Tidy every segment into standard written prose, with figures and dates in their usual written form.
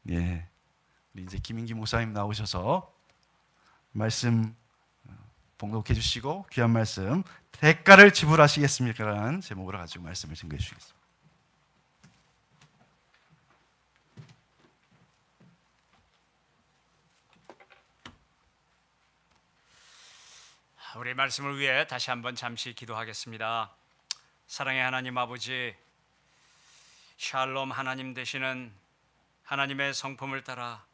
예, 우리 이제 김인기 목사님 나오셔서 말씀 봉독해 주시고 귀한 말씀 대가를 지불하시겠습니까라는 제목으로 가지고 말씀을 증거해 주시겠습니다. 우리 말씀을 위해 다시 한번 잠시 기도하겠습니다. 사랑의 하나님 아버지, 샬롬 하나님 되시는 하나님의 성품을 따라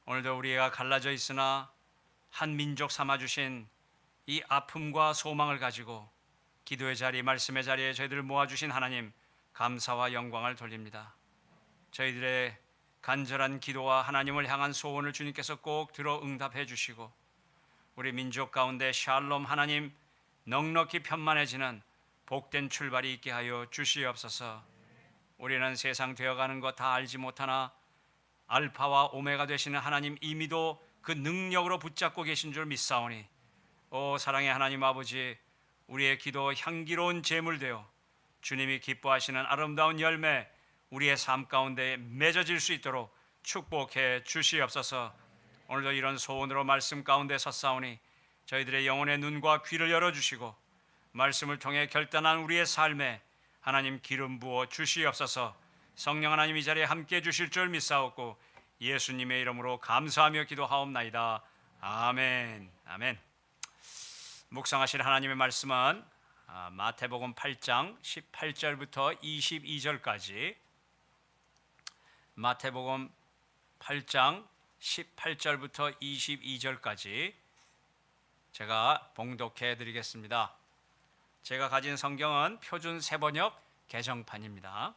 오늘도 우리가 갈라져 있으나 한 민족 삼아주신 이 아픔과 소망을 가지고 기도의 자리, 말씀의 자리에 저희들을 모아주신 하나님, 감사와 영광을 돌립니다. 저희들의 간절한 기도와 하나님을 향한 소원을 주님께서 꼭 들어 응답해 주시고 우리 민족 가운데 샬롬 하나님 넉넉히 편만해지는 복된 출발이 있게 하여 주시옵소서. 우리는 세상 되어가는 것 다 알지 못하나 알파와 오메가 되시는 하나님 이미도 그 능력으로 붙잡고 계신 줄 믿사오니 오 사랑의 하나님 아버지, 우리의 기도 향기로운 제물되어 주님이 기뻐하시는 아름다운 열매 우리의 삶 가운데 맺어질 수 있도록 축복해 주시옵소서. 오늘도 이런 소원으로 말씀 가운데 섰사오니 저희들의 영혼의 눈과 귀를 열어주시고 말씀을 통해 결단한 우리의 삶에 하나님 기름 부어 주시옵소서. 성령 하나님 이 자리에 함께해 주실 줄 믿사옵고 예수님의 이름으로 감사하며 기도하옵나이다. 아멘. 아멘. 묵상하실 하나님의 말씀은 마태복음 8장 18절부터 22절까지, 마태복음 8장 18절부터 22절까지 제가 봉독해 드리겠습니다. 제가 가진 성경은 표준 세번역 개정판입니다.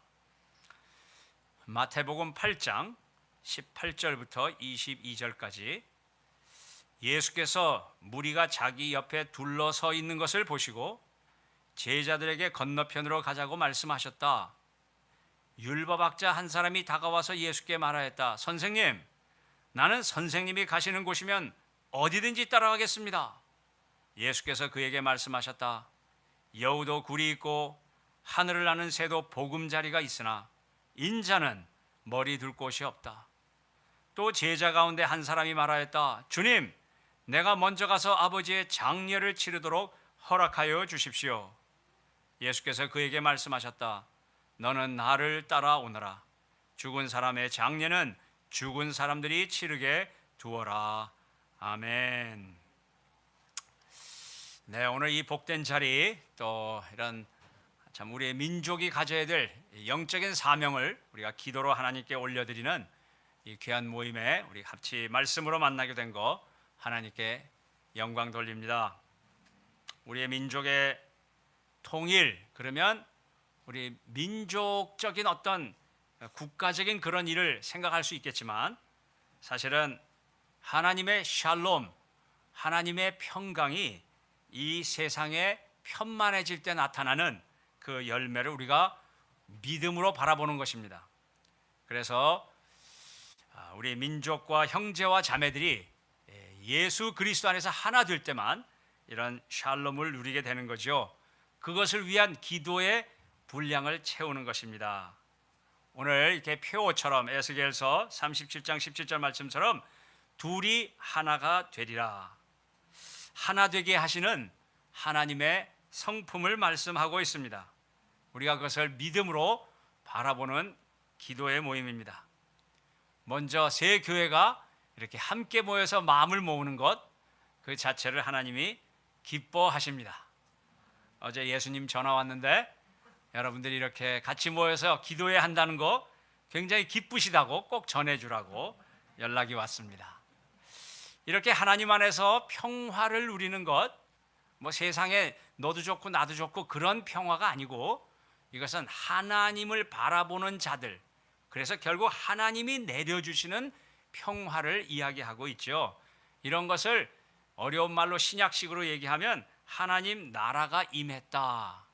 마태복음 8장 18절부터 22절까지 예수께서 무리가 자기 옆에 둘러서 있는 것을 보시고 제자들에게 건너편으로 가자고 말씀하셨다. 율법학자 한 사람이 다가와서 예수께 말하였다. 선생님, 나는 선생님이 가시는 곳이면 어디든지 따라가겠습니다. 예수께서 그에게 말씀하셨다. 여우도 굴이 있고 하늘을 나는 새도 보금자리가 있으나 인자는 머리 둘 곳이 없다. 또 제자 가운데 한 사람이 말하였다. 주님, 내가 먼저 가서 아버지의 장례를 치르도록 허락하여 주십시오. 예수께서 그에게 말씀하셨다. 너는 나를 따라오너라. 죽은 사람의 장례는 죽은 사람들이 치르게 두어라. 아멘. 네, 오늘 이 복된 자리, 또 이런 참 우리의 민족이 가져야 될 영적인 사명을 우리가 기도로 하나님께 올려드리는 이 귀한 모임에 우리 같이 말씀으로 만나게 된 거 하나님께 영광 돌립니다. 우리의 민족의 통일, 그러면 우리 민족적인 어떤 국가적인 그런 일을 생각할 수 있겠지만 사실은 하나님의 샬롬, 하나님의 평강이 이 세상에 편만해질 때 나타나는 그 열매를 우리가 믿음으로 바라보는 것입니다. 그래서 우리 민족과 형제와 자매들이 예수 그리스도 안에서 하나 될 때만 이런 샬롬을 누리게 되는 거죠. 그것을 위한 기도의 분량을 채우는 것입니다. 오늘 이렇게 표어처럼 에스겔서 37장 17절 말씀처럼 둘이 하나가 되리라, 하나 되게 하시는 하나님의 성품을 말씀하고 있습니다. 우리가 그것을 믿음으로 바라보는 기도의 모임입니다. 먼저 새 교회가 이렇게 함께 모여서 마음을 모으는 것, 그 자체를 하나님이 기뻐하십니다. 어제 예수님 전화 왔는데 여러분들이 이렇게 같이 모여서 기도해야 한다는 거 굉장히 기쁘시다고 꼭 전해주라고 연락이 왔습니다. 이렇게 하나님 안에서 평화를 누리는 것, 뭐 세상에 너도 좋고 나도 좋고 그런 평화가 아니고 이것은 하나님을 바라보는 자들, 그래서 결국 하나님이 내려주시는 평화를 이야기하고 있죠. 이런 것을 어려운 말로 신약식으로 얘기하면 하나님 나라가 임했다.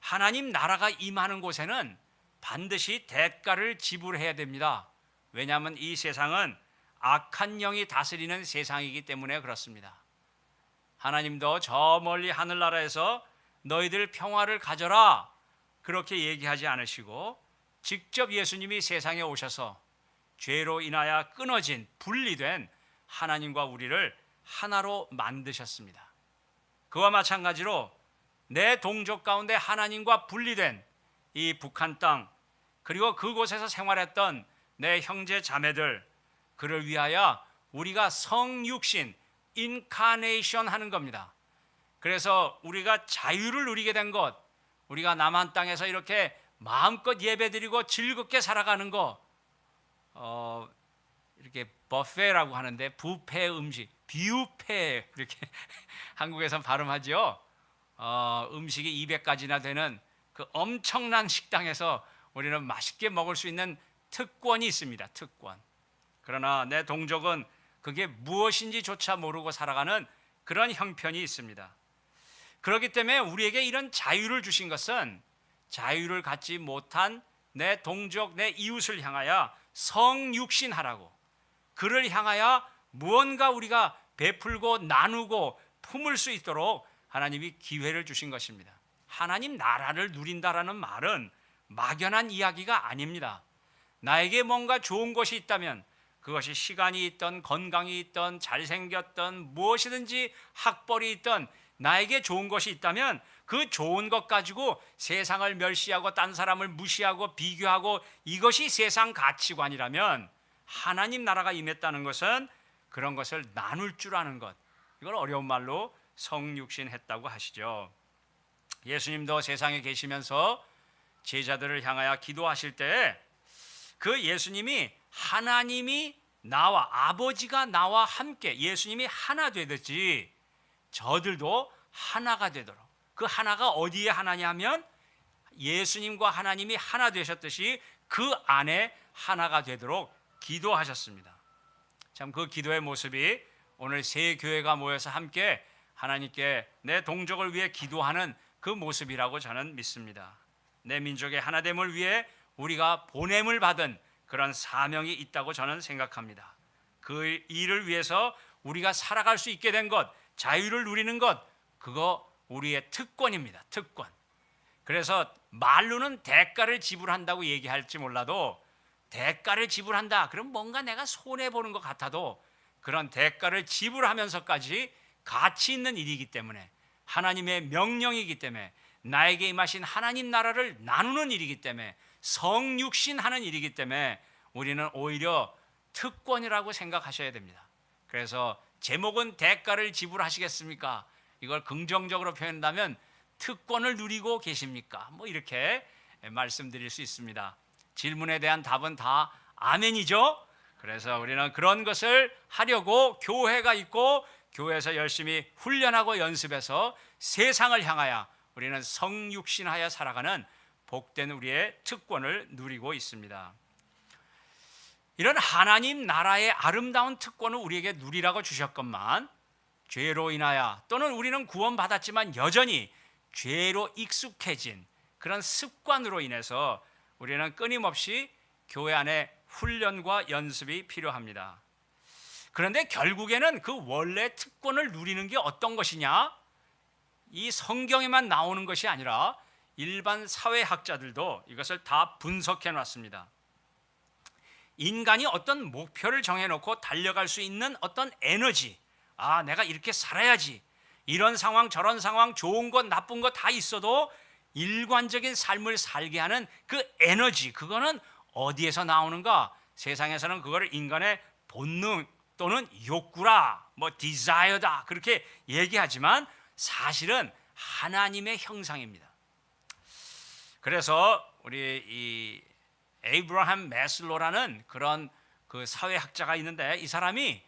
하나님 나라가 임하는 곳에는 반드시 대가를 지불해야 됩니다. 왜냐하면 이 세상은 악한 영이 다스리는 세상이기 때문에 그렇습니다. 하나님도 저 멀리 하늘나라에서 너희들 평화를 가져라 그렇게 얘기하지 않으시고 직접 예수님이 세상에 오셔서 죄로 인하여 끊어진 분리된 하나님과 우리를 하나로 만드셨습니다. 그와 마찬가지로 내 동족 가운데 하나님과 분리된 이 북한 땅, 그리고 그곳에서 생활했던 내 형제 자매들, 그를 위하여 우리가 성육신, 인카네이션 하는 겁니다. 그래서 우리가 자유를 누리게 된 것, 우리가 남한 땅에서 이렇게 마음껏 예배드리고 즐겁게 살아가는 거, 이렇게 버페라고 하는데 뷔페 음식, 뷔페 이렇게 한국에선 발음하죠. 음식이 200가지나 되는 그 엄청난 식당에서 우리는 맛있게 먹을 수 있는 특권이 있습니다. 특권. 그러나 내 동족은 그게 무엇인지조차 모르고 살아가는 그런 형편이 있습니다. 그렇기 때문에 우리에게 이런 자유를 주신 것은 자유를 갖지 못한 내 동족, 내 이웃을 향하여 성육신하라고, 그를 향하여 무언가 우리가 베풀고 나누고 품을 수 있도록 하나님이 기회를 주신 것입니다. 하나님 나라를 누린다라는 말은 막연한 이야기가 아닙니다. 나에게 뭔가 좋은 것이 있다면, 그것이 시간이 있던, 건강이 있던, 잘생겼던, 무엇이든지 학벌이 있던, 나에게 좋은 것이 있다면 그 좋은 것 가지고 세상을 멸시하고 딴 사람을 무시하고 비교하고, 이것이 세상 가치관이라면 하나님 나라가 임했다는 것은 그런 것을 나눌 줄 아는 것, 이걸 어려운 말로 성육신했다고 하시죠. 예수님도 세상에 계시면서 제자들을 향하여 기도하실 때 그 예수님이 하나님이 나와, 아버지가 나와 함께, 예수님이 하나 되듯이 저들도 하나가 되도록, 그 하나가 어디에 하나냐면 예수님과 하나님이 하나 되셨듯이 그 안에 하나가 되도록 기도하셨습니다. 참 그 기도의 모습이 오늘 새 교회가 모여서 함께 하나님께 내 동족을 위해 기도하는 그 모습이라고 저는 믿습니다. 내 민족의 하나됨을 위해 우리가 보냄을 받은 그런 사명이 있다고 저는 생각합니다. 그 일을 위해서 우리가 살아갈 수 있게 된 것, 자유를 누리는 것, 그거 우리의 특권입니다. 특권. 그래서 말로는 대가를 지불한다고 얘기할지 몰라도, 대가를 지불한다, 그럼 뭔가 내가 손해보는 것 같아도 그런 대가를 지불하면서까지 가치 있는 일이기 때문에, 하나님의 명령이기 때문에, 나에게 임하신 하나님 나라를 나누는 일이기 때문에, 성육신하는 일이기 때문에 우리는 오히려 특권이라고 생각하셔야 됩니다. 그래서 제목은 대가를 지불하시겠습니까? 이걸 긍정적으로 표현한다면 특권을 누리고 계십니까? 뭐 이렇게 말씀드릴 수 있습니다. 질문에 대한 답은 다 아멘이죠. 그래서 우리는 그런 것을 하려고 교회가 있고, 교회에서 열심히 훈련하고 연습해서 세상을 향하여 우리는 성육신하여 살아가는 복된 우리의 특권을 누리고 있습니다. 이런 하나님 나라의 아름다운 특권을 우리에게 누리라고 주셨건만, 죄로 인하여, 또는 우리는 구원받았지만 여전히 죄로 익숙해진 그런 습관으로 인해서 우리는 끊임없이 교회 안에 훈련과 연습이 필요합니다. 그런데 결국에는 그 원래 특권을 누리는 게 어떤 것이냐? 이 성경에만 나오는 것이 아니라 일반 사회학자들도 이것을 다 분석해 놨습니다. 인간이 어떤 목표를 정해놓고 달려갈 수 있는 어떤 에너지, 내가 이렇게 살아야지, 이런 상황 저런 상황, 좋은 것 나쁜 것 다 있어도 일관적인 삶을 살게 하는 그 에너지, 그거는 어디에서 나오는가? 세상에서는 그거를 인간의 본능 또는 욕구라, 디자이어다, 그렇게 얘기하지만 사실은 하나님의 형상입니다. 그래서 우리 이 에이브라함 매슬로라는 그런 그 사회학자가 있는데, 이 사람이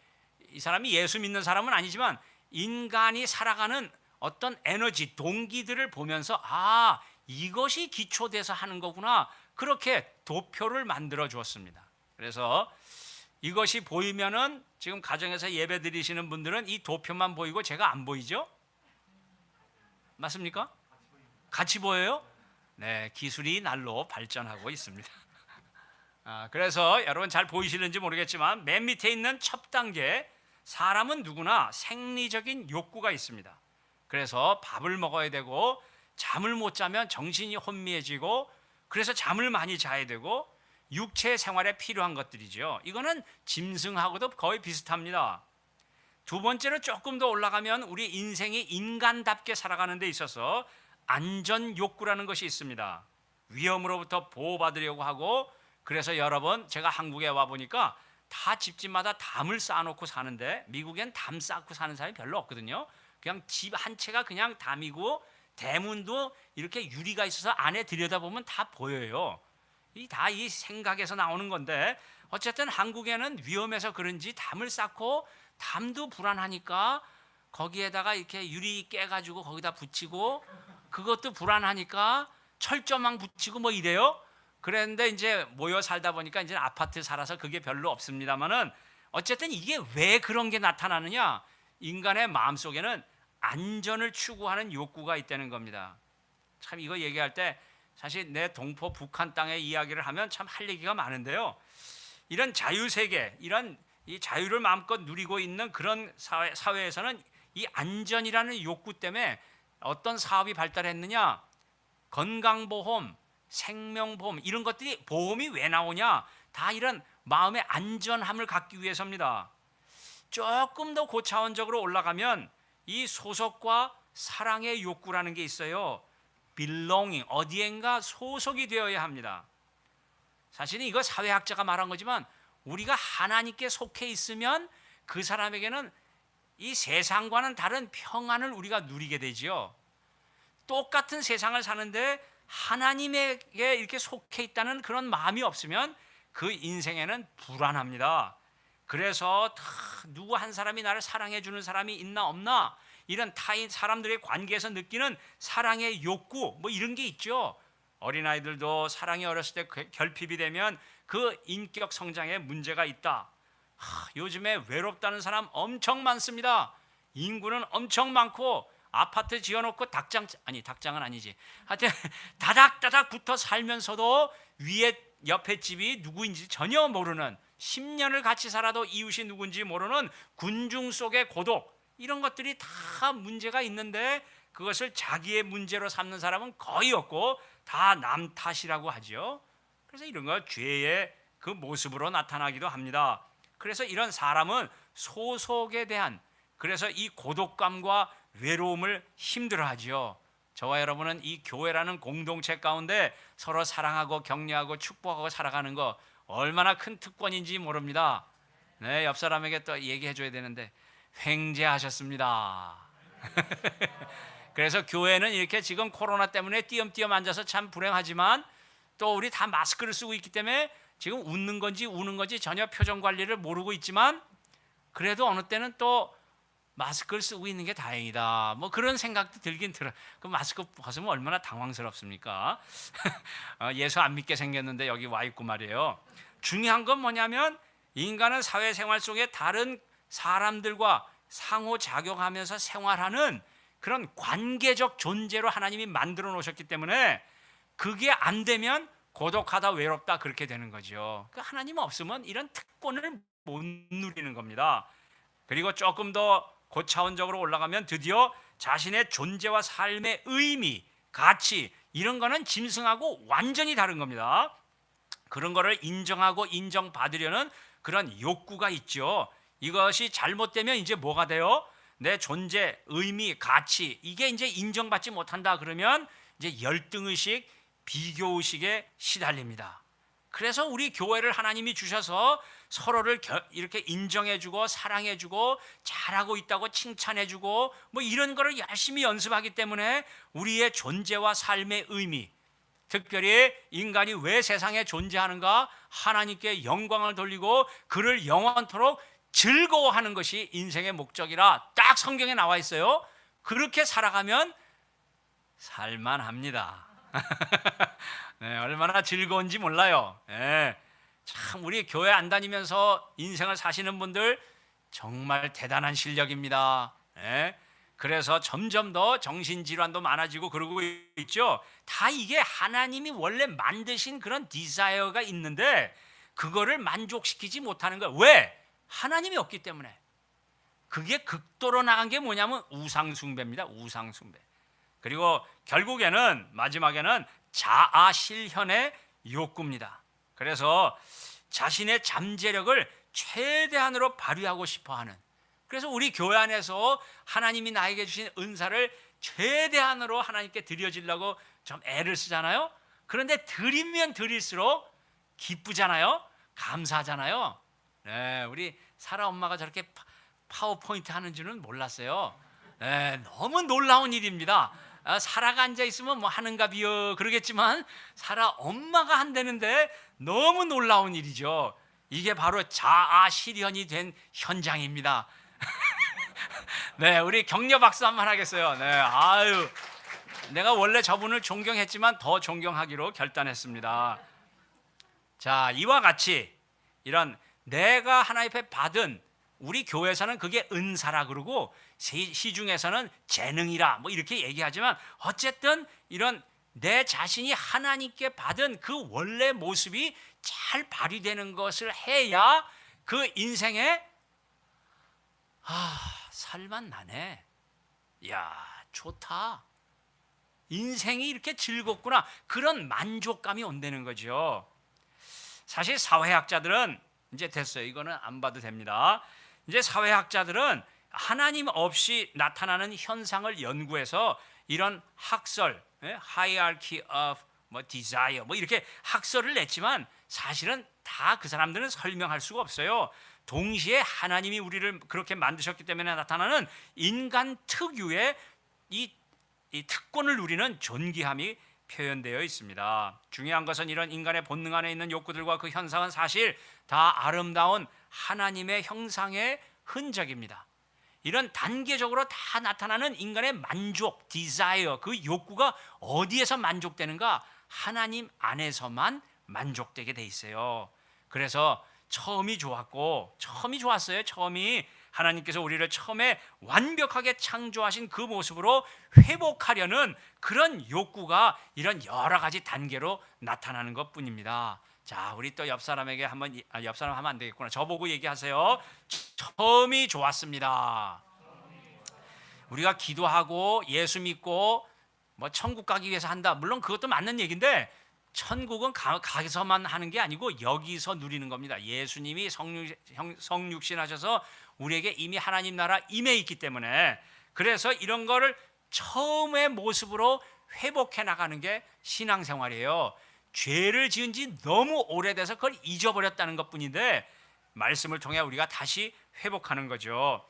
예수 믿는 사람은 아니지만 인간이 살아가는 어떤 에너지, 동기들을 보면서 이것이 기초돼서 하는 거구나, 그렇게 도표를 만들어 주었습니다. 그래서 이것이 보이면은, 지금 가정에서 예배 드리시는 분들은 이 도표만 보이고 제가 안 보이죠? 맞습니까? 같이 보여요? 네, 기술이 날로 발전하고 있습니다. 그래서 여러분 잘 보이시는지 모르겠지만 맨 밑에 있는 첫 단계, 사람은 누구나 생리적인 욕구가 있습니다. 그래서 밥을 먹어야 되고, 잠을 못 자면 정신이 혼미해지고, 그래서 잠을 많이 자야 되고, 육체 생활에 필요한 것들이죠. 이거는 짐승하고도 거의 비슷합니다. 두 번째로 조금 더 올라가면 우리 인생이 인간답게 살아가는 데 있어서 안전 욕구라는 것이 있습니다. 위험으로부터 보호받으려고 하고, 그래서 여러 번 제가 한국에 와 보니까 다 집집마다 담을 쌓아놓고 사는데, 미국엔 담 쌓고 사는 사람이 별로 없거든요. 그냥 집 한 채가 그냥 담이고, 대문도 이렇게 유리가 있어서 안에 들여다보면 다 보여요. 다 이 생각에서 나오는 건데, 어쨌든 한국에는 위험해서 그런지 담을 쌓고, 담도 불안하니까 거기에다가 이렇게 유리 깨가지고 거기다 붙이고, 그것도 불안하니까 철조망 붙이고 뭐 이래요. 그랬는데 이제 모여 살다 보니까 이제 아파트 살아서 그게 별로 없습니다만은, 어쨌든 이게 왜 그런 게 나타나느냐? 인간의 마음속에는 안전을 추구하는 욕구가 있다는 겁니다. 참 이거 얘기할 때 사실 내 동포 북한 땅의 이야기를 하면 참 할 얘기가 많은데요. 이런 자유세계, 이런 이 자유를 마음껏 누리고 있는 그런 사회에서는 이 안전이라는 욕구 때문에 어떤 사업이 발달했느냐? 건강보험, 생명보험, 이런 것들이, 보험이 왜 나오냐? 다 이런 마음의 안전함을 갖기 위해서입니다. 조금 더 고차원적으로 올라가면 이 소속과 사랑의 욕구라는 게 있어요. belonging, 어디엔가 소속이 되어야 합니다. 사실은 이거 사회학자가 말한 거지만, 우리가 하나님께 속해 있으면 그 사람에게는 이 세상과는 다른 평안을 우리가 누리게 되지요. 똑같은 세상을 사는데 하나님에게 이렇게 속해 있다는 그런 마음이 없으면 그 인생에는 불안합니다. 그래서 누구 한 사람이 나를 사랑해 주는 사람이 있나 없나, 이런 타인 사람들의 관계에서 느끼는 사랑의 욕구, 뭐 이런 게 있죠. 어린아이들도 사랑이 어렸을 때 결핍이 되면 그 인격 성장에 문제가 있다. 요즘에 외롭다는 사람 엄청 많습니다. 인구는 엄청 많고, 아파트 지어놓고 닭장은 아니지, 하여튼 다닥다닥 붙어 살면서도 위에 옆에 집이 누구인지 전혀 모르는, 10년을 같이 살아도 이웃이 누군지 모르는 군중 속의 고독, 이런 것들이 다 문제가 있는데, 그것을 자기의 문제로 삼는 사람은 거의 없고 다 남 탓이라고 하죠. 그래서 이런 거 죄의 그 모습으로 나타나기도 합니다. 그래서 이런 사람은 소속에 대한, 그래서 이 고독감과 외로움을 힘들어하지요. 저와 여러분은 이 교회라는 공동체 가운데 서로 사랑하고 격려하고 축복하고 살아가는 거 얼마나 큰 특권인지 모릅니다. 네, 옆 사람에게 또 얘기해 줘야 되는데, 횡재하셨습니다. 그래서 교회는 이렇게 지금 코로나 때문에 띄엄띄엄 앉아서 참 불행하지만, 또 우리 다 마스크를 쓰고 있기 때문에 지금 웃는 건지 우는 건지 전혀 표정 관리를 모르고 있지만, 그래도 어느 때는 또 마스크를 쓰고 있는 게 다행이다, 뭐 그런 생각도 들긴 들어. 그 마스크 벗으면 얼마나 당황스럽습니까? 예수 안 믿게 생겼는데 여기 와 있고 말이에요. 중요한 건 뭐냐면, 인간은 사회생활 속에 다른 사람들과 상호작용하면서 생활하는 그런 관계적 존재로 하나님이 만들어 놓으셨기 때문에, 그게 안 되면 고독하다, 외롭다, 그렇게 되는 거죠. 그 하나님 없으면 이런 특권을 못 누리는 겁니다. 그리고 조금 더 고차원적으로 올라가면 드디어 자신의 존재와 삶의 의미, 가치, 이런 거는 짐승하고 완전히 다른 겁니다. 그런 거를 인정하고 인정받으려는 그런 욕구가 있죠. 이것이 잘못되면 이제 뭐가 돼요? 내 존재, 의미, 가치, 이게 이제 인정받지 못한다 그러면 이제 열등의식, 비교의식에 시달립니다. 그래서 우리 교회를 하나님이 주셔서 서로를 이렇게 인정해주고 사랑해주고 잘하고 있다고 칭찬해주고 뭐 이런 거를 열심히 연습하기 때문에 우리의 존재와 삶의 의미, 특별히 인간이 왜 세상에 존재하는가, 하나님께 영광을 돌리고 그를 영원토록 즐거워하는 것이 인생의 목적이라 딱 성경에 나와 있어요. 그렇게 살아가면 살만합니다. 네, 얼마나 즐거운지 몰라요. 네, 참 우리 교회 안 다니면서 인생을 사시는 분들 정말 대단한 실력입니다. 네, 그래서 점점 더 정신질환도 많아지고 그러고 있죠. 다 이게 하나님이 원래 만드신 그런 디자이어가 있는데 그거를 만족시키지 못하는 거예요. 왜? 하나님이 없기 때문에. 그게 극도로 나간 게 뭐냐면 우상숭배입니다. 우상숭배. 그리고 결국에는 마지막에는 자아 실현의 욕구입니다. 그래서 자신의 잠재력을 최대한으로 발휘하고 싶어하는, 그래서 우리 교회 안에서 하나님이 나에게 주신 은사를 최대한으로 하나님께 드려지려고 좀 애를 쓰잖아요. 그런데 드리면 드릴수록 기쁘잖아요. 감사하잖아요. 네, 우리 사라 엄마가 저렇게 파워포인트 하는 줄은 몰랐어요. 네, 너무 놀라운 일입니다. 사라가 앉아 있으면 뭐 하는가비요 그러겠지만 사라 엄마가 한다는데 너무 놀라운 일이죠. 이게 바로 자아 실현이 된 현장입니다. 네, 우리 격려 박수 한번 하겠어요. 네, 아유, 내가 원래 저분을 존경했지만 더 존경하기로 결단했습니다. 자, 이와 같이 이런 내가 하나님 앞에 받은, 우리 교회에서는 그게 은사라 그러고 시중에서는 재능이라 뭐 이렇게 얘기하지만, 어쨌든 이런 내 자신이 하나님께 받은 그 원래 모습이 잘 발휘되는 것을 해야 그 인생에 살맛 나네. 야, 좋다. 인생이 이렇게 즐겁구나. 그런 만족감이 온다는 거죠. 사실 사회학자들은 이제 됐어요. 이거는 안 봐도 됩니다. 이제 사회학자들은 하나님 없이 나타나는 현상을 연구해서 이런 학설, hierarchy of desire 뭐 이렇게 학설을 냈지만, 사실은 다 그 사람들은 설명할 수가 없어요. 동시에 하나님이 우리를 그렇게 만드셨기 때문에 나타나는 인간 특유의 이 특권을 누리는 존귀함이 표현되어 있습니다. 중요한 것은 이런 인간의 본능 안에 있는 욕구들과 그 현상은 사실 다 아름다운 하나님의 형상의 흔적입니다. 이런 단계적으로 다 나타나는 인간의 만족, desire, 그 욕구가 어디에서 만족되는가? 하나님 안에서만 만족되게 돼 있어요. 그래서 처음이 좋았어요. 처음이 하나님께서 우리를 처음에 완벽하게 창조하신 그 모습으로 회복하려는 그런 욕구가 이런 여러 가지 단계로 나타나는 것뿐입니다. 자, 우리 또 옆 사람에게 한번, 옆 사람 하면 안 되겠구나. 저보고 얘기하세요. 처음이 좋았습니다. 우리가 기도하고 예수 믿고 뭐 천국 가기 위해서 한다. 물론 그것도 맞는 얘기인데, 천국은 가서만 하는 게 아니고 여기서 누리는 겁니다. 예수님이 성육신 하셔서 우리에게 이미 하나님 나라 임해 있기 때문에, 그래서 이런 거를 처음의 모습으로 회복해 나가는 게 신앙생활이에요. 죄를 지은 지 너무 오래돼서 그걸 잊어버렸다는 것뿐인데, 말씀을 통해 우리가 다시 회복하는 거죠.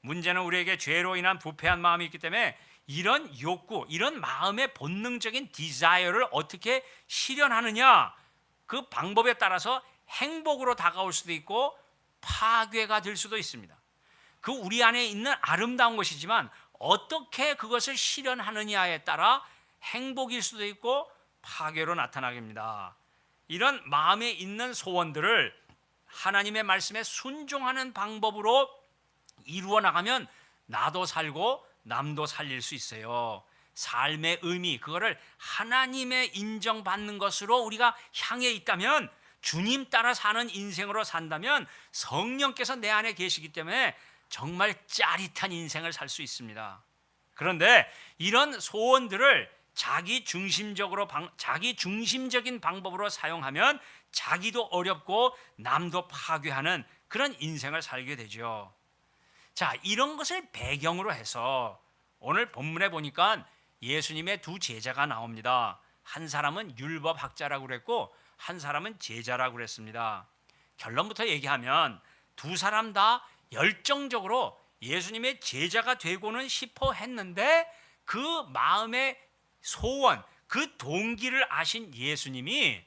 문제는 우리에게 죄로 인한 부패한 마음이 있기 때문에 이런 욕구, 이런 마음의 본능적인 디자이어를 어떻게 실현하느냐, 그 방법에 따라서 행복으로 다가올 수도 있고 파괴가 될 수도 있습니다. 그 우리 안에 있는 아름다운 것이지만 어떻게 그것을 실현하느냐에 따라 행복일 수도 있고 파괴로 나타나겠습니다. 이런 마음에 있는 소원들을 하나님의 말씀에 순종하는 방법으로 이루어 나가면 나도 살고 남도 살릴 수 있어요. 삶의 의미, 그거를 하나님의 인정받는 것으로 우리가 향해 있다면, 주님 따라 사는 인생으로 산다면 성령께서 내 안에 계시기 때문에 정말 짜릿한 인생을 살 수 있습니다. 그런데 이런 소원들을 자기 중심적인 방법으로 사용하면 자기도 어렵고 남도 파괴하는 그런 인생을 살게 되죠. 자, 이런 것을 배경으로 해서 오늘 본문에 보니까 예수님의 두 제자가 나옵니다. 한 사람은 율법학자라고 그랬고 한 사람은 제자라고 그랬습니다. 결론부터 얘기하면 두 사람 다 열정적으로 예수님의 제자가 되고는 싶어 했는데, 그 마음의 소원, 그 동기를 아신 예수님이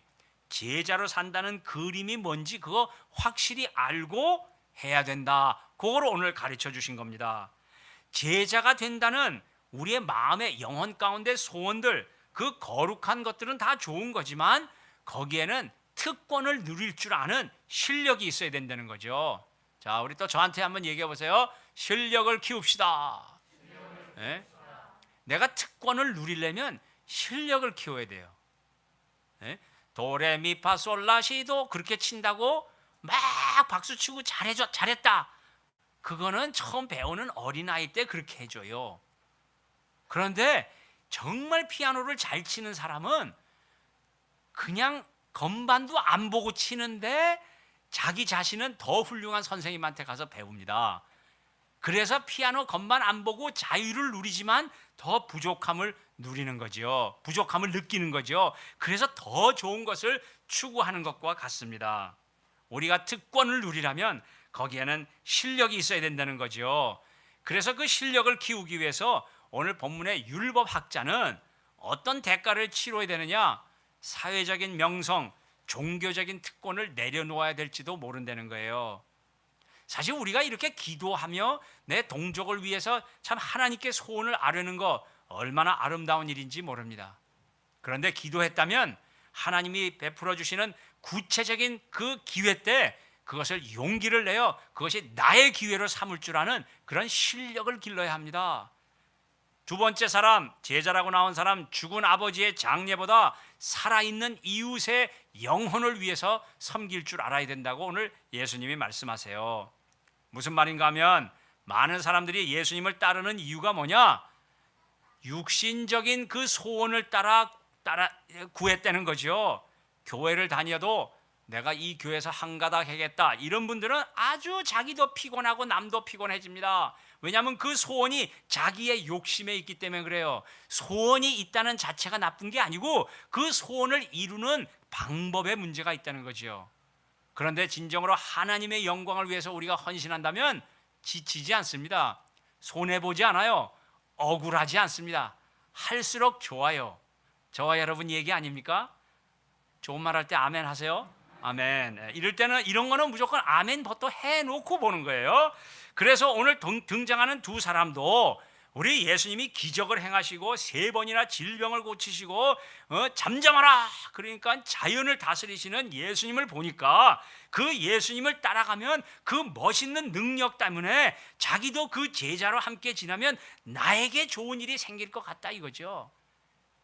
제자로 산다는 그림이 뭔지 그거 확실히 알고 해야 된다. 그걸 오늘 가르쳐 주신 겁니다. 제자가 된다는 우리의 마음의 영혼 가운데 소원들, 그 거룩한 것들은 다 좋은 거지만 거기에는 특권을 누릴 줄 아는 실력이 있어야 된다는 거죠. 자, 우리 또 저한테 한번 얘기해 보세요. 실력을 키웁시다. 네? 내가 특권을 누리려면 실력을 키워야 돼요. 네? 도레미파솔라시도 그렇게 친다고 막 박수치고 잘했다. 그거는 처음 배우는 어린아이 때 그렇게 해줘요. 그런데 정말 피아노를 잘 치는 사람은 그냥 건반도 안 보고 치는데 자기 자신은 더 훌륭한 선생님한테 가서 배웁니다. 그래서 피아노 건반 안 보고 자유를 누리지만 더 부족함을 누리는 거죠. 부족함을 느끼는 거죠. 그래서 더 좋은 것을 추구하는 것과 같습니다. 우리가 특권을 누리려면 거기에는 실력이 있어야 된다는 거죠. 그래서 그 실력을 키우기 위해서 오늘 본문의 율법 학자는 어떤 대가를 치러야 되느냐? 사회적인 명성, 종교적인 특권을 내려놓아야 될지도 모른다는 거예요. 사실 우리가 이렇게 기도하며 내 동족을 위해서 참 하나님께 소원을 아뢰는 거 얼마나 아름다운 일인지 모릅니다. 그런데 기도했다면 하나님이 베풀어 주시는 구체적인 그 기회 때 그것을 용기를 내어 그것이 나의 기회로 삼을 줄 아는 그런 실력을 길러야 합니다. 두 번째 사람, 제자라고 나온 사람, 죽은 아버지의 장례보다 살아있는 이웃의 영혼을 위해서 섬길 줄 알아야 된다고 오늘 예수님이 말씀하세요. 무슨 말인가 하면 많은 사람들이 예수님을 따르는 이유가 뭐냐? 육신적인 그 소원을 따라 구했다는 거죠. 교회를 다녀도 내가 이 교회에서 한가닥 하겠다, 이런 분들은 아주 자기도 피곤하고 남도 피곤해집니다. 왜냐하면 그 소원이 자기의 욕심에 있기 때문에 그래요. 소원이 있다는 자체가 나쁜 게 아니고 그 소원을 이루는 방법에 문제가 있다는 거죠. 그런데 진정으로 하나님의 영광을 위해서 우리가 헌신한다면 지치지 않습니다. 손해보지 않아요. 억울하지 않습니다. 할수록 좋아요. 저와 여러분 얘기 아닙니까? 좋은 말 할 때 아멘 하세요. 아멘. 이럴 때는 이런 거는 무조건 아멘부터 해놓고 보는 거예요. 그래서 오늘 등장하는 두 사람도 우리 예수님이 기적을 행하시고 3번이나 질병을 고치시고 잠잠하라, 그러니까 자연을 다스리시는 예수님을 보니까 그 예수님을 따라가면 그 멋있는 능력 때문에 자기도 그 제자로 함께 지나면 나에게 좋은 일이 생길 것 같다 이거죠.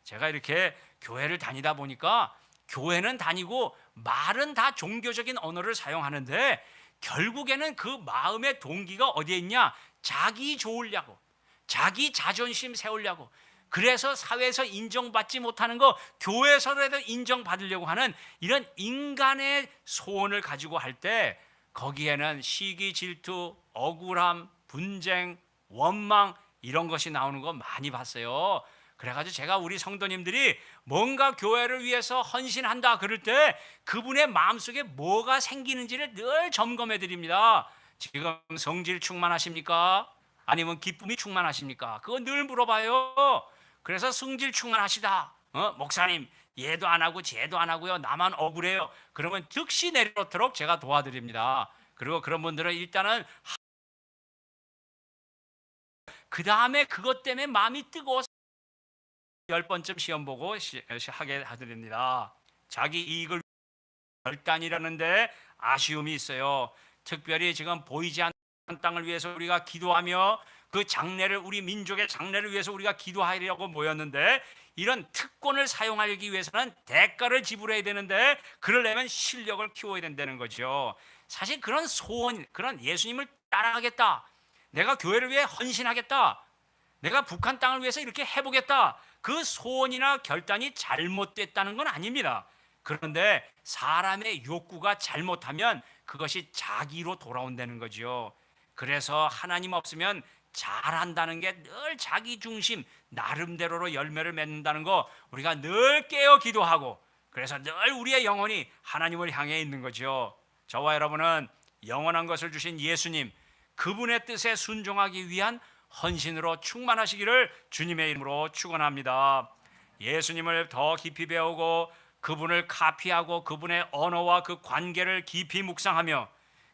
제가 이렇게 교회를 다니다 보니까 교회는 다니고 말은 다 종교적인 언어를 사용하는데 결국에는 그 마음의 동기가 어디에 있냐? 자기 좋으려고, 자기 자존심 세우려고, 그래서 사회에서 인정받지 못하는 거 교회에서라도 인정받으려고 하는 이런 인간의 소원을 가지고 할 때 거기에는 시기, 질투, 억울함, 분쟁, 원망, 이런 것이 나오는 거 많이 봤어요. 그래가지고 제가 우리 성도님들이 뭔가 교회를 위해서 헌신한다 그럴 때 그분의 마음속에 뭐가 생기는지를 늘 점검해 드립니다. 지금 성질 충만하십니까? 아니면 기쁨이 충만하십니까? 그거 늘 물어봐요. 그래서 성질 충만하시다, 목사님 얘도 안 하고 쟤도 안 하고요, 나만 억울해요, 그러면 즉시 내려놓도록 제가 도와드립니다. 그리고 그런 분들은 일단은 그 다음에 그것 때문에 마음이 뜨거워서 10번쯤 시험 보고 하게 해드립니다. 자기 이익을 결단이라는데 아쉬움이 있어요. 특별히 지금 보이지 않는 땅을 위해서 우리가 기도하며 그 장래를, 우리 민족의 장래를 위해서 우리가 기도하려고 모였는데 이런 특권을 사용하기 위해서는 대가를 지불해야 되는데 그러려면 실력을 키워야 된다는 거죠. 사실 그런 소원, 그런 예수님을 따라가겠다, 내가 교회를 위해 헌신하겠다, 내가 북한 땅을 위해서 이렇게 해보겠다, 그 소원이나 결단이 잘못됐다는 건 아닙니다. 그런데 사람의 욕구가 잘못하면 그것이 자기로 돌아온다는 거죠. 그래서 하나님 없으면 잘한다는 게 늘 자기 중심, 나름대로로 열매를 맺는다는 거 우리가 늘 깨어 기도하고, 그래서 늘 우리의 영혼이 하나님을 향해 있는 거죠. 저와 여러분은 영원한 것을 주신 예수님, 그분의 뜻에 순종하기 위한 헌신으로 충만하시기를 주님의 이름으로 축원합니다. 예수님을 더 깊이 배우고 그분을 카피하고 그분의 언어와 그 관계를 깊이 묵상하며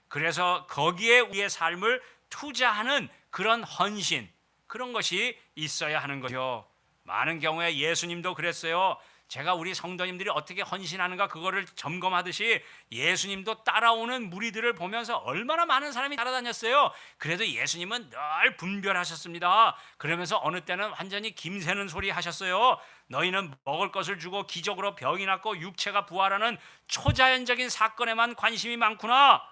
그래서 거기에 우리의 삶을 투자하는 그런 헌신, 그런 것이 있어야 하는 거죠. 많은 경우에 예수님도 그랬어요. 제가 우리 성도님들이 어떻게 헌신하는가 그거를 점검하듯이 예수님도 따라오는 무리들을 보면서 얼마나 많은 사람이 따라다녔어요. 그래도 예수님은 늘 분별하셨습니다. 그러면서 어느 때는 완전히 김새는 소리 하셨어요. 너희는 먹을 것을 주고 기적으로 병이 낫고 육체가 부활하는 초자연적인 사건에만 관심이 많구나.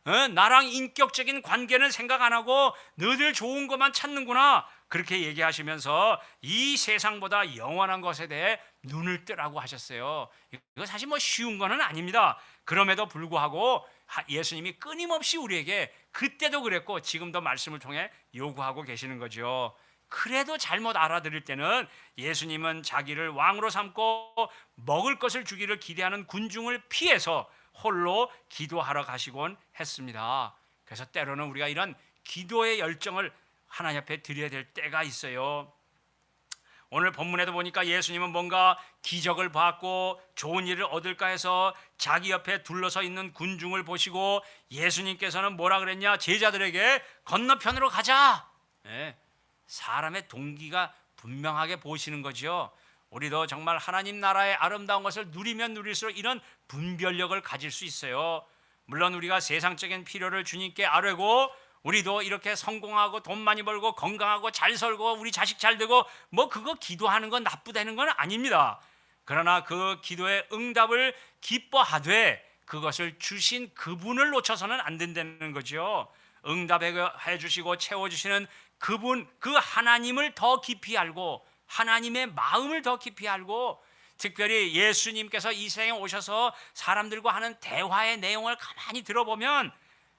나랑 인격적인 관계는 생각 안 하고 너들 좋은 것만 찾는구나. 그렇게 얘기하시면서 이 세상보다 영원한 것에 대해 눈을 뜨라고 하셨어요. 이거 사실 뭐 쉬운 거는 아닙니다. 그럼에도 불구하고 예수님이 끊임없이 우리에게 그때도 그랬고 지금도 말씀을 통해 요구하고 계시는 거죠. 그래도 잘못 알아들을 때는 예수님은 자기를 왕으로 삼고 먹을 것을 주기를 기대하는 군중을 피해서 홀로 기도하러 가시곤 했습니다. 그래서 때로는 우리가 이런 기도의 열정을 하나님 앞에 드려야 될 때가 있어요. 오늘 본문에도 보니까 예수님은 뭔가 기적을 받고 좋은 일을 얻을까 해서 자기 옆에 둘러서 있는 군중을 보시고 예수님께서는 뭐라 그랬냐? 제자들에게 건너편으로 가자. 사람의 동기가 분명하게 보이시는 거죠. 우리도 정말 하나님 나라의 아름다운 것을 누리면 누릴수록 이런 분별력을 가질 수 있어요. 물론 우리가 세상적인 필요를 주님께 아뢰고 우리도 이렇게 성공하고 돈 많이 벌고 건강하고 잘 살고 우리 자식 잘 되고 뭐 그거 기도하는 건 나쁘다는 건 아닙니다. 그러나 그 기도의 응답을 기뻐하되 그것을 주신 그분을 놓쳐서는 안 된다는 거죠. 응답해 주시고 채워주시는 그분, 그 하나님을 더 깊이 알고 하나님의 마음을 더 깊이 알고 특별히 예수님께서 이 세상에 오셔서 사람들과 하는 대화의 내용을 가만히 들어보면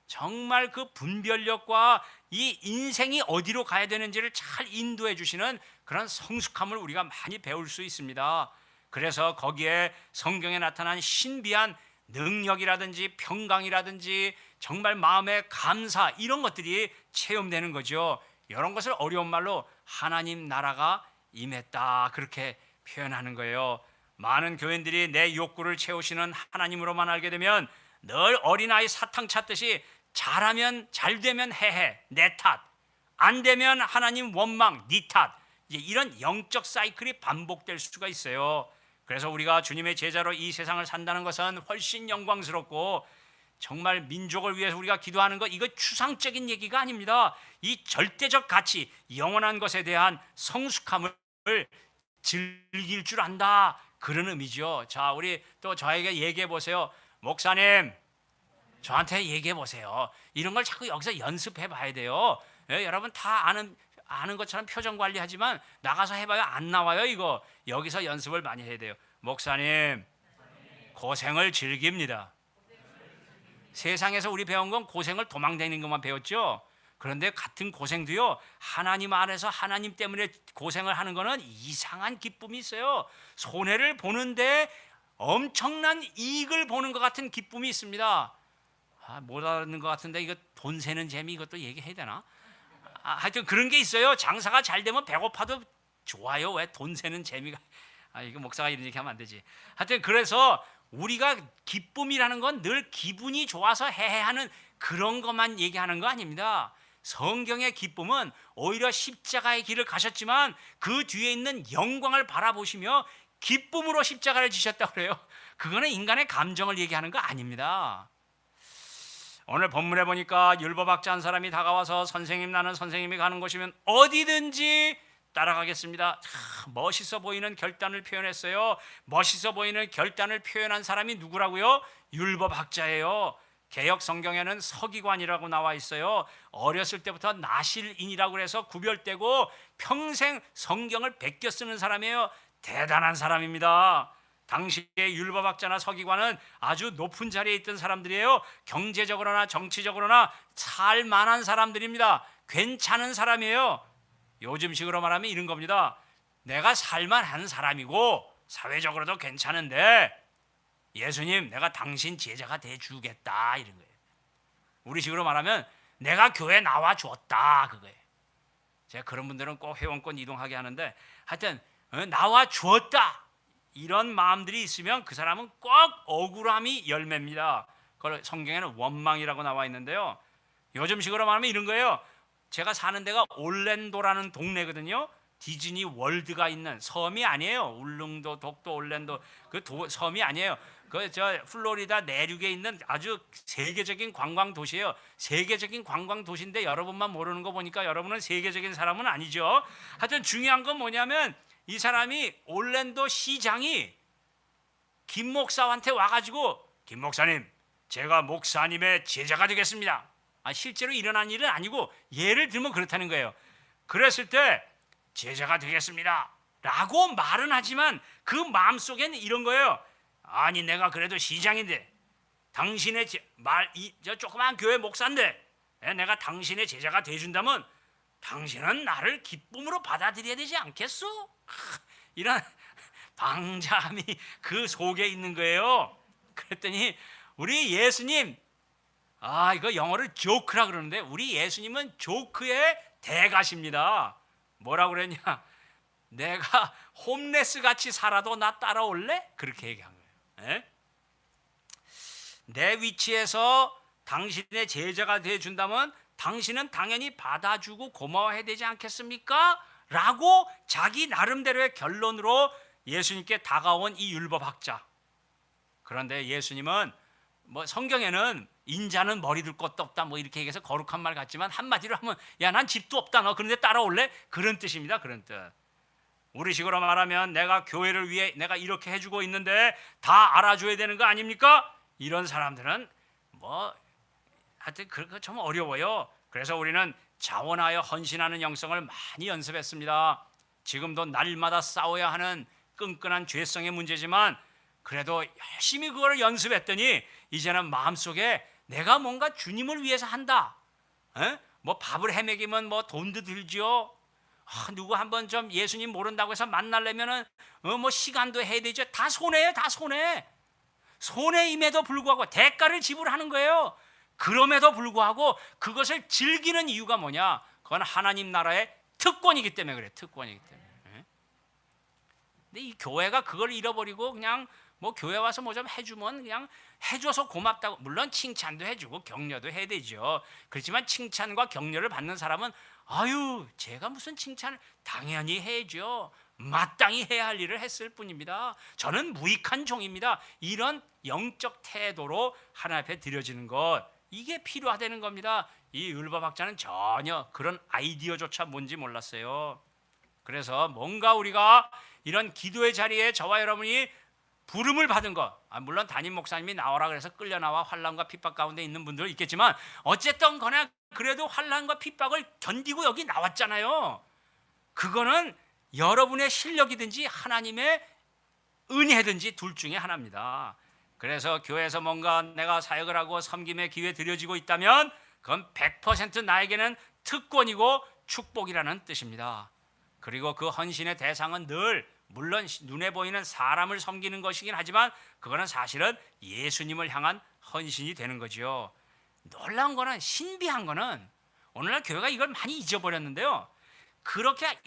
정말 그 분별력과 이 인생이 어디로 가야 되는지를 잘 인도해 주시는 그런 성숙함을 우리가 많이 배울 수 있습니다. 그래서 거기에 성경에 나타난 신비한 능력이라든지 평강이라든지 정말 마음의 감사 이런 것들이 체험되는 거죠. 이런 것을 어려운 말로 하나님 나라가 임했다 그렇게 표현하는 거예요. 많은 교인들이 내 욕구를 채우시는 하나님으로만 알게 되면 늘 어린아이 사탕 찾듯이 잘하면 잘 되면 해해 내 탓, 안 되면 하나님 원망 네 탓, 이런 영적 사이클이 반복될 수가 있어요. 그래서 우리가 주님의 제자로 이 세상을 산다는 것은 훨씬 영광스럽고 정말 민족을 위해서 우리가 기도하는 것 이거 추상적인 얘기가 아닙니다. 이 절대적 가치 영원한 것에 대한 성숙함을 즐길 줄 안다 그런 의미죠. 자, 우리 또 저에게 얘기해 보세요. 목사님 저한테 얘기해 보세요. 이런 걸 자꾸 여기서 연습해 봐야 돼요. 여러분 다 아는 것처럼 표정 관리하지만 나가서 해봐야 안 나와요. 이거 여기서 연습을 많이 해야 돼요. 목사님 고생을 즐깁니다. 세상에서 우리 배운 건 고생을 도망다니는 것만 배웠죠. 그런데 같은 고생도요 하나님 안에서 하나님 때문에 고생을 하는 거는 이상한 기쁨이 있어요. 손해를 보는데 엄청난 이익을 보는 것 같은 기쁨이 있습니다. 못 알아듣는 것 같은데 이거 돈 세는 재미 이것도 얘기해야 되나? 하여튼 그런 게 있어요. 장사가 잘 되면 배고파도 좋아요. 왜 돈 세는 재미가 이거 목사가 이런 얘기 하면 안 되지. 하여튼 그래서 우리가 기쁨이라는 건 늘 기분이 좋아서 해하는 그런 것만 얘기하는 거 아닙니다. 성경의 기쁨은 오히려 십자가의 길을 가셨지만 그 뒤에 있는 영광을 바라보시며 기쁨으로 십자가를 지셨다고 그래요. 그거는 인간의 감정을 얘기하는 거 아닙니다. 오늘 본문에 보니까 율법학자 한 사람이 다가와서 선생님 나는 선생님이 가는 곳이면 어디든지 따라가겠습니다. 멋있어 보이는 결단을 표현했어요. 멋있어 보이는 결단을 표현한 사람이 누구라고요? 율법학자예요. 개역 성경에는 서기관이라고 나와 있어요. 어렸을 때부터 나실인이라고 해서 구별되고 평생 성경을 베껴 쓰는 사람이에요. 대단한 사람입니다. 당시의 율법학자나 서기관은 아주 높은 자리에 있던 사람들이에요. 경제적으로나 정치적으로나 살만한 사람들입니다. 괜찮은 사람이에요. 요즘식으로 말하면 이런 겁니다. 내가 살만한 사람이고 사회적으로도 괜찮은데 예수님 내가 당신 제자가 돼주겠다 이런 거예요. 우리식으로 말하면 내가 교회 나와 줬다 그거예요. 제가 그런 분들은 꼭 회원권 이동하게 하는데 하여튼 나와 주었다 이런 마음들이 있으면 그 사람은 꼭 억울함이 열매입니다. 그걸 성경에는 원망이라고 나와 있는데요. 요즘식으로 말하면 이런 거예요. 제가 사는 데가 올랜도라는 동네거든요. 디즈니 월드가 있는 섬이 아니에요. 울릉도, 독도, 올랜도 그 섬이 아니에요. 그 저 플로리다 내륙에 있는 아주 세계적인 관광 도시예요. 세계적인 관광 도시인데 여러분만 모르는 거 보니까 여러분은 세계적인 사람은 아니죠. 하여튼 중요한 건 뭐냐면 이 사람이 올랜도 시장이 김 목사한테 와가지고 김 목사님 제가 목사님의 제자가 되겠습니다. 실제로 일어난 일은 아니고 예를 들면 그렇다는 거예요. 그랬을 때 제자가 되겠습니다 라고 말은 하지만 그 마음속에는 이런 거예요. 아니 내가 그래도 시장인데 당신의 저 조그만 교회 목사인데 내가 당신의 제자가 돼준다면 당신은 나를 기쁨으로 받아들여야 되지 않겠소? 이런 방자함이 그 속에 있는 거예요. 그랬더니 우리 예수님, 이거 영어를 조크라 그러는데 우리 예수님은 조크의 대가십니다. 뭐라고 그랬냐? 내가 홈레스 같이 살아도 나 따라올래? 그렇게 얘기한 거예요. 에? 내 위치에서 당신의 제자가 되어준다면 당신은 당연히 받아주고 고마워해야 되지 않겠습니까? 라고 자기 나름대로의 결론으로 예수님께 다가온 이 율법학자. 그런데 예수님은 성경에는 인자는 머리 둘 것도 없다 이렇게 얘기해서 거룩한 말 같지만 한마디로 하면 야 난 집도 없다 너 그런데 따라올래? 그런 뜻입니다. 그런 뜻. 우리식으로 말하면 내가 교회를 위해 내가 이렇게 해주고 있는데 다 알아줘야 되는 거 아닙니까? 이런 사람들은 하여튼 그거 좀 어려워요. 그래서 우리는 자원하여 헌신하는 영성을 많이 연습했습니다. 지금도 날마다 싸워야 하는 끈끈한 죄성의 문제지만 그래도 열심히 그걸 연습했더니 이제는 마음속에 내가 뭔가 주님을 위해서 한다. 밥을 헤매기면 돈도 들지요. 누구 한번 좀 예수님 모른다고 해서 만나려면은 시간도 해야 되죠. 다 손해예요, 다 손해. 손해임에도 불구하고 대가를 지불하는 거예요. 그럼에도 불구하고 그것을 즐기는 이유가 뭐냐? 그건 하나님 나라의 특권이기 때문에 그래. 특권이기 때문에. 근데 이 교회가 그걸 잃어버리고 그냥 교회 와서 좀 해주면 그냥 해줘서 고맙다고, 물론 칭찬도 해주고 격려도 해야 되죠. 그렇지만 칭찬과 격려를 받는 사람은 제가 무슨 칭찬을 당연히 해야죠. 마땅히 해야 할 일을 했을 뿐입니다. 저는 무익한 종입니다. 이런 영적 태도로 하나님 앞에 드려지는 것, 이게 필요하다는 겁니다. 이 율법학자는 전혀 그런 아이디어조차 뭔지 몰랐어요. 그래서 뭔가 우리가 이런 기도의 자리에 저와 여러분이 부름을 받은 것, 물론 담임 목사님이 나오라 그래서 끌려 나와 환난과 핍박 가운데 있는 분들 있겠지만 어쨌든 거나 그래도 환난과 핍박을 견디고 여기 나왔잖아요. 그거는 여러분의 실력이든지 하나님의 은혜든지 둘 중에 하나입니다. 그래서 교회에서 뭔가 내가 사역을 하고 섬김의 기회 드려지고 있다면 그건 100% 나에게는 특권이고 축복이라는 뜻입니다. 그리고 그 헌신의 대상은 늘 물론 눈에 보이는 사람을 섬기는 것이긴 하지만 그거는 사실은 예수님을 향한 헌신이 되는 거죠. 놀라운 거는, 신비한 거는 오늘날 교회가 이걸 많이 잊어버렸는데요. 그렇게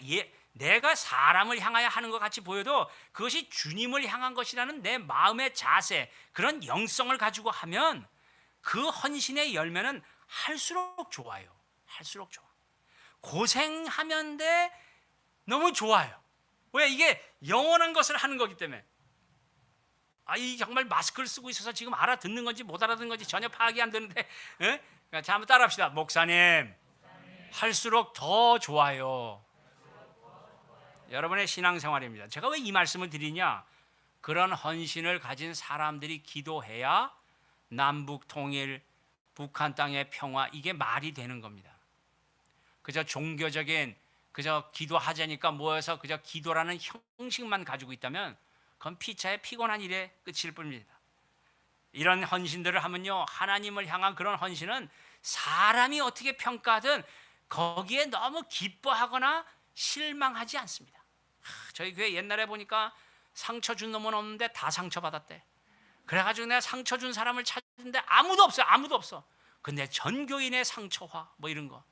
내가 사람을 향하여 하는 것 같이 보여도 그것이 주님을 향한 것이라는 내 마음의 자세, 그런 영성을 가지고 하면 그 헌신의 열매는 할수록 좋아요. 할수록 좋아. 고생하면 돼 너무 좋아요. 왜? 이게 영원한 것을 하는 거기 때문에. 이 정말 마스크를 쓰고 있어서 지금 알아듣는 건지 못 알아듣는 건지 전혀 파악이 안 되는데, 자 한번 따라합시다. 목사님, 할수록 더 좋아요. 여러분의 신앙생활입니다. 제가 왜 이 말씀을 드리냐? 그런 헌신을 가진 사람들이 기도해야 남북 통일, 북한 땅의 평화, 이게 말이 되는 겁니다. 그저 종교적인, 그저 기도하자니까 모여서 그저 기도라는 형식만 가지고 있다면 그건 피차의 피곤한 일의 끝일 뿐입니다. 이런 헌신들을 하면요, 하나님을 향한 그런 헌신은 사람이 어떻게 평가하든 거기에 너무 기뻐하거나 실망하지 않습니다. 저희 교회 옛날에 보니까 상처 준 놈은 없는데 다 상처받았대. 그래가지고 내가 상처 준 사람을 찾는데 아무도 없어요. 아무도 없어. 근데 전교인의 상처화 이런 거,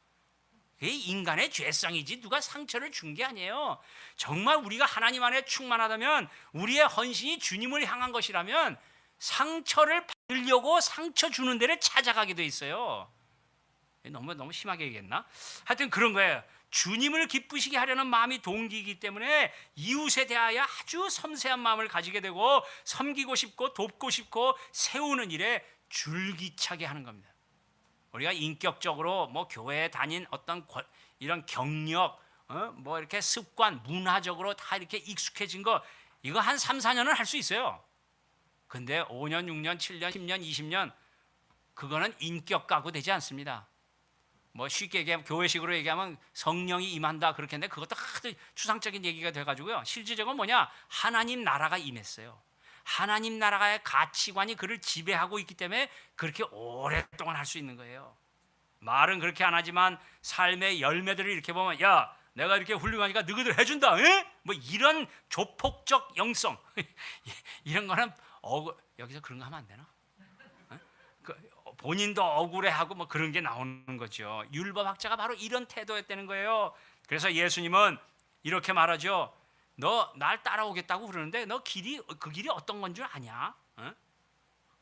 그게 인간의 죄성이지 누가 상처를 준 게 아니에요. 정말 우리가 하나님 안에 충만하다면, 우리의 헌신이 주님을 향한 것이라면 상처를 받으려고 상처 주는 데를 찾아가게 돼 있어요. 너무 심하게 얘기했나? 하여튼 그런 거예요. 주님을 기쁘시게 하려는 마음이 동기이기 때문에 이웃에 대하여 아주 섬세한 마음을 가지게 되고 섬기고 싶고 돕고 싶고 세우는 일에 줄기차게 하는 겁니다. 우리가 인격적으로 교회에 다닌 어떤 이런 경력, 이렇게 습관, 문화적으로 다 이렇게 익숙해진 거, 이거 한 3, 4년은 할 수 있어요. 근데 5년, 6년, 7년, 10년, 20년 그거는 인격 가구 되지 않습니다. 뭐 쉽게 얘기하면 교회식으로 얘기하면 성령이 임한다 그렇게 했는데 그것도 하도 추상적인 얘기가 돼가지고요. 실질적으로 뭐냐? 하나님 나라가 임했어요. 하나님 나라의 가치관이 그를 지배하고 있기 때문에 그렇게 오랫동안 할 수 있는 거예요. 말은 그렇게 안 하지만 삶의 열매들을 이렇게 보면 야 내가 이렇게 훌륭하니까 너희들 해준다. 에? 뭐 이런 조폭적 영성 이런 거는 여기서 그런 거 하면 안 되나? 본인도 억울해하고 뭐 그런 게 나오는 거죠. 율법학자가 바로 이런 태도였다는 거예요. 그래서 예수님은 이렇게 말하죠. 너 날 따라오겠다고 그러는데 너 그 길이 어떤 건 줄 아냐?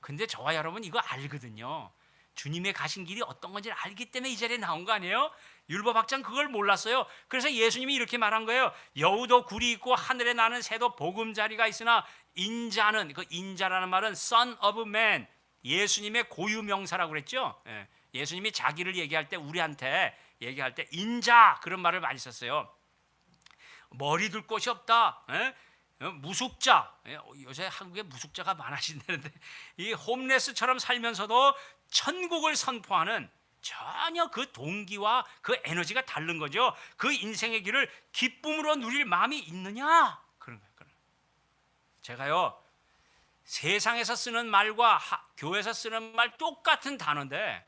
근데 저와 여러분 이거 알거든요. 주님의 가신 길이 어떤 건지 알기 때문에 이 자리에 나온 거 아니에요? 율법학자는 그걸 몰랐어요. 그래서 예수님이 이렇게 말한 거예요. 여우도 굴이 있고 하늘에 나는 새도 보금자리가 있으나 인자는, 그 인자라는 말은 Son of Man, 예수님의 고유명사라고 그랬죠. 예수님이 자기를 얘기할 때 우리한테 얘기할 때 인자 그런 말을 많이 썼어요. 머리 둘 곳이 없다. 무숙자. 요새 한국에 무숙자가 많아진다는데 이 홈레스처럼 살면서도 천국을 선포하는 전혀 그 동기와 그 에너지가 다른 거죠. 그 인생의 길을 기쁨으로 누릴 마음이 있느냐? 그런 거예요. 제가요 세상에서 쓰는 말과 교회에서 쓰는 말 똑같은 단어인데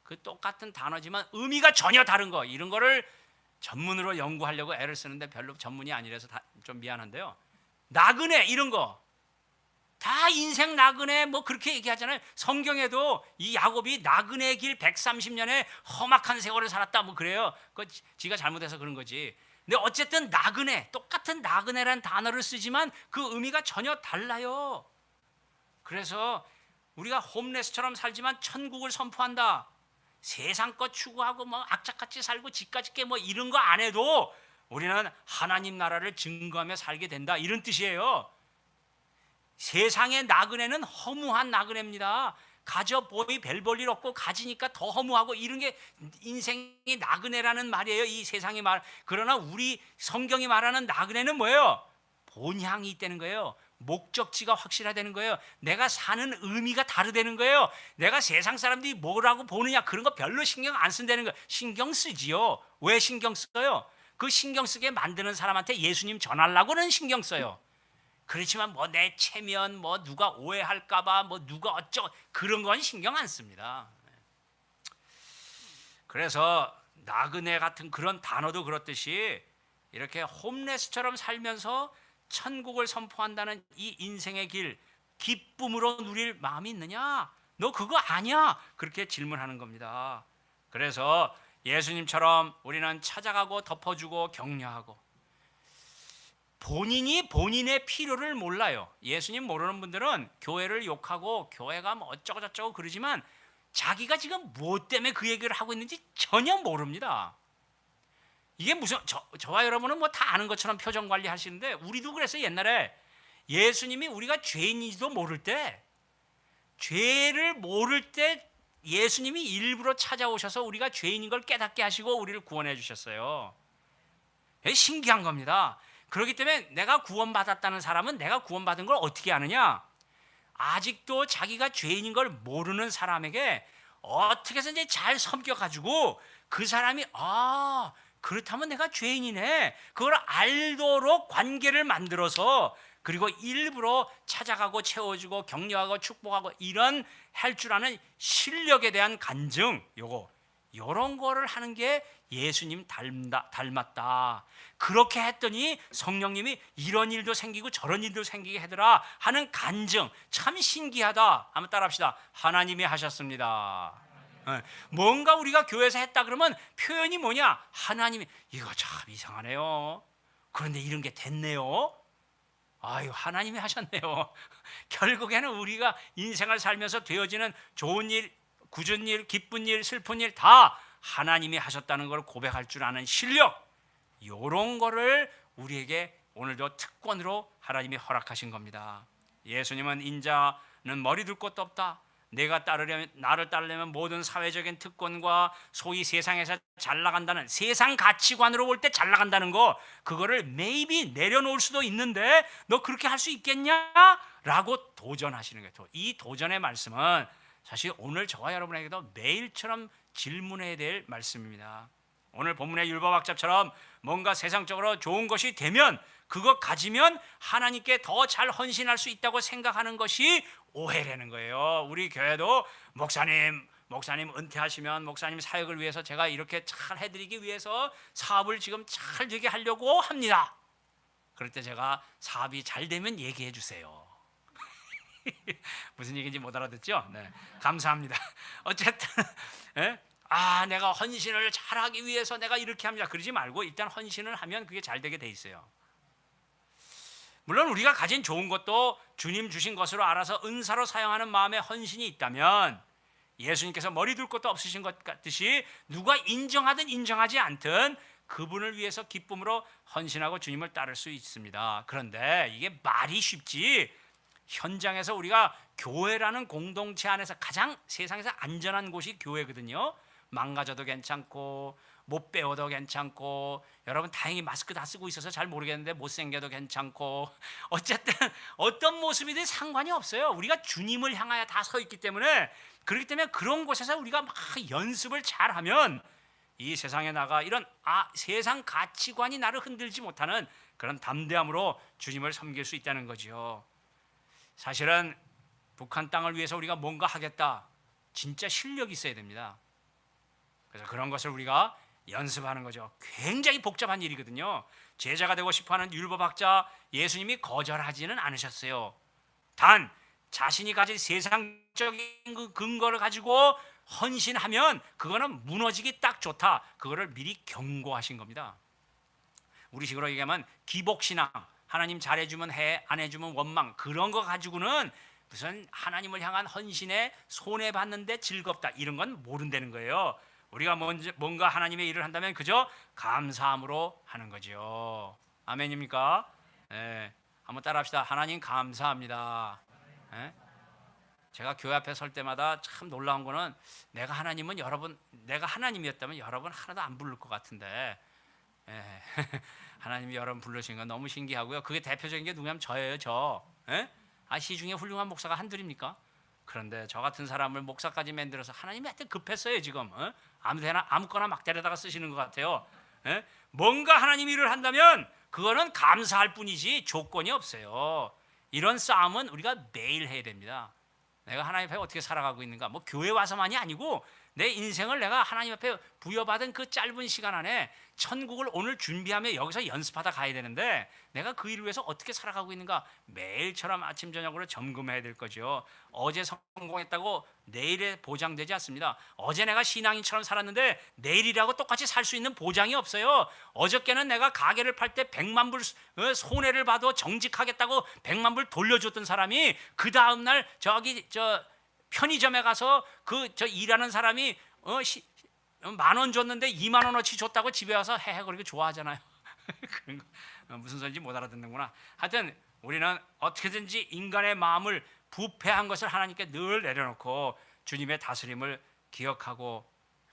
그 똑같은 단어지만 의미가 전혀 다른 거 이런 거를 전문으로 연구하려고 애를 쓰는데 별로 전문이 아니라서 좀 미안한데요. 나그네 이런 거 다 인생 나그네 뭐 그렇게 얘기하잖아요. 성경에도 이 야곱이 나그네 길 130년에 험악한 세월을 살았다 뭐 그래요. 그거 지가 잘못해서 그런 거지. 근데 어쨌든 나그네 똑같은 나그네라는 단어를 쓰지만 그 의미가 전혀 달라요. 그래서 우리가 홈레스처럼 살지만 천국을 선포한다. 세상 것 추구하고 뭐 악착같이 살고 집까지 깨 뭐 이런 거 안 해도 우리는 하나님 나라를 증거하며 살게 된다 이런 뜻이에요. 세상의 나그네는 허무한 나그네입니다. 가져 보이 별 볼 일 없고 가지니까 더 허무하고 이런 게 인생의 나그네라는 말이에요. 이 세상의 말. 그러나 우리 성경이 말하는 나그네는 뭐예요? 본향이 있다는 거예요. 목적지가 확실하다는 거예요. 내가 사는 의미가 다르다는 거예요. 내가 세상 사람들이 뭐라고 보느냐 그런 거 별로 신경 안 쓴다는 거예요. 신경 쓰지요. 왜 신경 써요? 그 신경 쓰게 만드는 사람한테 예수님 전하려고는 신경 써요. 그렇지만 뭐 내 체면 뭐 누가 오해할까봐 뭐 누가 어쩌고 그런 건 신경 안 씁니다. 그래서 나그네 같은 그런 단어도 그렇듯이 이렇게 홈레스처럼 살면서 천국을 선포한다는 이 인생의 길 기쁨으로 누릴 마음이 있느냐? 너 그거 아니야? 그렇게 질문하는 겁니다. 그래서 예수님처럼 우리는 찾아가고 덮어주고 격려하고 본인이 본인의 필요를 몰라요. 예수님 모르는 분들은 교회를 욕하고 교회가 뭐 어쩌고 저쩌고 그러지만 자기가 지금 무엇 때문에 그 얘기를 하고 있는지 전혀 모릅니다. 이게 무슨 저와 여러분은 뭐 다 아는 것처럼 표정 관리 하시는데 우리도 그랬어요. 옛날에 예수님이 우리가 죄인인지도 모를 때 죄를 모를 때 예수님이 일부러 찾아오셔서 우리가 죄인인 걸 깨닫게 하시고 우리를 구원해 주셨어요. 신기한 겁니다. 그렇기 때문에 내가 구원받았다는 사람은 내가 구원받은 걸 어떻게 아느냐? 아직도 자기가 죄인인 걸 모르는 사람에게 어떻게 해서든지 잘 섬겨가지고 그 사람이 그렇다면 내가 죄인이네. 그걸 알도록 관계를 만들어서 그리고 일부러 찾아가고 채워주고 격려하고 축복하고 이런 할 줄 아는 실력에 대한 간증 요런 거를 하는 게 예수님 닮았다. 그렇게 했더니 성령님이 이런 일도 생기고 저런 일도 생기게 하더라 하는 간증 참 신기하다. 한번 따라합시다. 하나님이 하셨습니다. 뭔가 우리가 교회에서 했다 그러면 표현이 뭐냐? 하나님이 이거 참 이상하네요. 그런데 이런 게 됐네요. 아유 하나님이 하셨네요. 결국에는 우리가 인생을 살면서 되어지는 좋은 일, 굳은 일, 기쁜 일, 슬픈 일 다 하나님이 하셨다는 걸 고백할 줄 아는 실력 이런 거를 우리에게 오늘도 특권으로 하나님이 허락하신 겁니다. 예수님은 인자는 머리 둘 곳도 없다. 나를 따르려면 모든 사회적인 특권과 소위 세상에서 잘 나간다는 세상 가치관으로 볼 때 잘 나간다는 거 그거를 maybe 내려놓을 수도 있는데 너 그렇게 할 수 있겠냐? 라고 도전하시는 거예요. 이 도전의 말씀은 사실 오늘 저와 여러분에게도 매일처럼 질문해야 될 말씀입니다. 오늘 본문의 율법학자처럼 뭔가 세상적으로 좋은 것이 되면 그거 가지면 하나님께 더 잘 헌신할 수 있다고 생각하는 것이 오해라는 거예요. 우리 교회도 목사님 은퇴하시면 목사님 사역을 위해서 제가 이렇게 잘 해드리기 위해서 사업을 지금 잘 되게 하려고 합니다. 그럴 때 제가 사업이 잘 되면 얘기해 주세요. 무슨 얘기인지 못 알아듣죠? 네, 감사합니다. 어쨌든 내가 헌신을 잘하기 위해서 내가 이렇게 합니다. 그러지 말고 일단 헌신을 하면 그게 잘 되게 돼 있어요. 물론 우리가 가진 좋은 것도 주님 주신 것으로 알아서 은사로 사용하는 마음에 헌신이 있다면 예수님께서 머리 둘 것도 없으신 것 같듯이 누가 인정하든 인정하지 않든 그분을 위해서 기쁨으로 헌신하고 주님을 따를 수 있습니다. 그런데 이게 말이 쉽지 현장에서 우리가 교회라는 공동체 안에서 가장 세상에서 안전한 곳이 교회거든요. 망가져도 괜찮고 못 배워도 괜찮고, 여러분 다행히 마스크 다 쓰고 있어서 잘 모르겠는데 못생겨도 괜찮고, 어쨌든 어떤 모습이든 상관이 없어요. 우리가 주님을 향하여 다 서 있기 때문에, 그렇기 때문에 그런 곳에서 우리가 막 연습을 잘하면 이 세상에 나가 이런 세상 가치관이 나를 흔들지 못하는 그런 담대함으로 주님을 섬길 수 있다는 거죠. 사실은 북한 땅을 위해서 우리가 뭔가 하겠다, 진짜 실력이 있어야 됩니다. 그래서 그런 것을 우리가 연습하는 거죠. 굉장히 복잡한 일이거든요. 제자가 되고 싶어하는 율법학자 예수님이 거절하지는 않으셨어요. 단 자신이 가진 세상적인 그 근거를 가지고 헌신하면 그거는 무너지기 딱 좋다, 그거를 미리 경고하신 겁니다. 우리식으로 얘기하면 기복신앙, 하나님 잘해주면 해, 안 해주면 원망, 그런 거 가지고는 무슨 하나님을 향한 헌신에 손해봤는데 즐겁다, 이런 건 모른다는 거예요. 우리가 뭔가 하나님의 일을 한다면 그저 감사함으로 하는 거죠. 아멘입니까? 네. 한번 따라합시다. 하나님 감사합니다. 네? 제가 교회 앞에 설 때마다 참 놀라운 거는, 내가 하나님이었다면 여러분 하나도 안 부를 것 같은데, 네. 하나님이 여러분 부르신 건 너무 신기하고요. 그게 대표적인 게 누구냐면 저예요. 저. 네? 시중에 훌륭한 목사가 한둘입니까? 그런데 저 같은 사람을 목사까지 만들어서 하나님이 하여튼 급했어요 지금. 아무거나 막 데려다가 쓰시는 것 같아요. 뭔가 하나님 일을 한다면 그거는 감사할 뿐이지 조건이 없어요. 이런 싸움은 우리가 매일 해야 됩니다. 내가 하나님 앞에 어떻게 살아가고 있는가, 뭐 교회 와서만이 아니고 내 인생을 내가 하나님 앞에 부여받은 그 짧은 시간 안에 천국을 오늘 준비하며 여기서 연습하다 가야 되는데, 내가 그 일을 위해서 어떻게 살아가고 있는가 매일처럼 아침 저녁으로 점검해야 될 거죠. 어제 성공했다고 내일에 보장되지 않습니다. 어제 내가 신앙인처럼 살았는데 내일이라고 똑같이 살 수 있는 보장이 없어요. 어저께는 내가 가게를 팔 때 100만 불 손해를 봐도 정직하겠다고 100만 불 돌려줬던 사람이 그 다음 날 저 편의점에 가서 저 일하는 사람이 10,000원 줬는데 20,000원어치 줬다고 집에 와서 헤헤거리고 좋아하잖아요. 그런 거 무슨 소리인지 못 알아듣는구나. 하여튼 우리는 어떻게든지 인간의 마음을 부패한 것을 하나님께 늘 내려놓고 주님의 다스림을 기억하고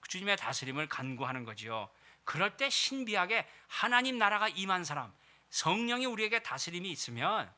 주님의 다스림을 간구하는 거지요. 그럴 때 신비하게 하나님 나라가 임한 사람, 성령이 우리에게 다스림이 있으면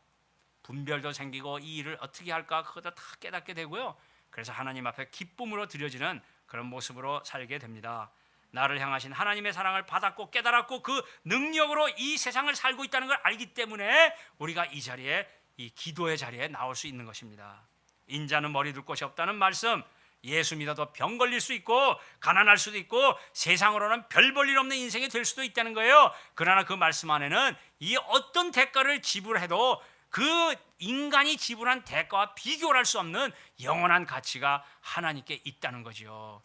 분별도 생기고 이 일을 어떻게 할까 그것도 다 깨닫게 되고요. 그래서 하나님 앞에 기쁨으로 드려지는 그런 모습으로 살게 됩니다. 나를 향하신 하나님의 사랑을 받았고 깨달았고 그 능력으로 이 세상을 살고 있다는 걸 알기 때문에 우리가 이 자리에, 이 기도의 자리에 나올 수 있는 것입니다. 인자는 머리 둘 곳이 없다는 말씀, 예수 믿어도 병 걸릴 수 있고 가난할 수도 있고 세상으로는 별 볼 일 없는 인생이 될 수도 있다는 거예요. 그러나 그 말씀 안에는 이 어떤 대가를 지불해도 그 인간이 지불한 대가와 비교를 할 수 없는 영원한 가치가 하나님께 있다는 거죠.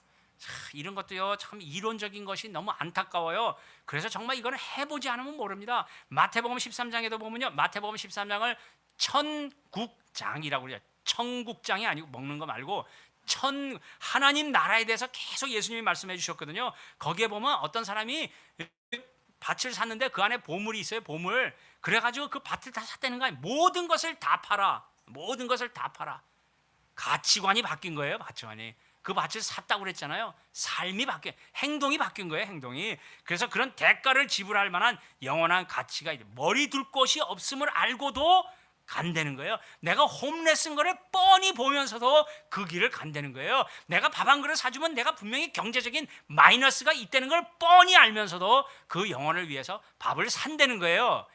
이런 것도요 참 이론적인 것이 너무 안타까워요. 그래서 정말 이거는 해보지 않으면 모릅니다. 마태복음 13장에도 보면요, 마태복음 13장을 천국장이라고 그래요. 천국장이 아니고 먹는 거 말고 하나님 나라에 대해서 계속 예수님이 말씀해 주셨거든요. 거기에 보면 어떤 사람이 밭을 샀는데 그 안에 보물이 있어요. 보물. 그래가지고 그 밭을 다 샀다는 거예요. 모든 것을 다 팔아. 모든 것을 다 팔아. 가치관이 바뀐 거예요. 가치관이. 그 밭을 샀다고 그랬잖아요. 삶이 바뀐, 행동이 바뀐 거예요. 행동이. 그래서 그런 대가를 지불할 만한 영원한 가치가 있어요. 머리 둘 곳이 없음을 알고도 간다는 거예요. 내가 홈레스인 거를 뻔히 보면서도 그 길을 간다는 거예요. 내가 밥 한 그릇 사주면 내가 분명히 경제적인 마이너스가 있다는 걸 뻔히 알면서도 그 영혼을 위해서 밥을 산다는 거예요.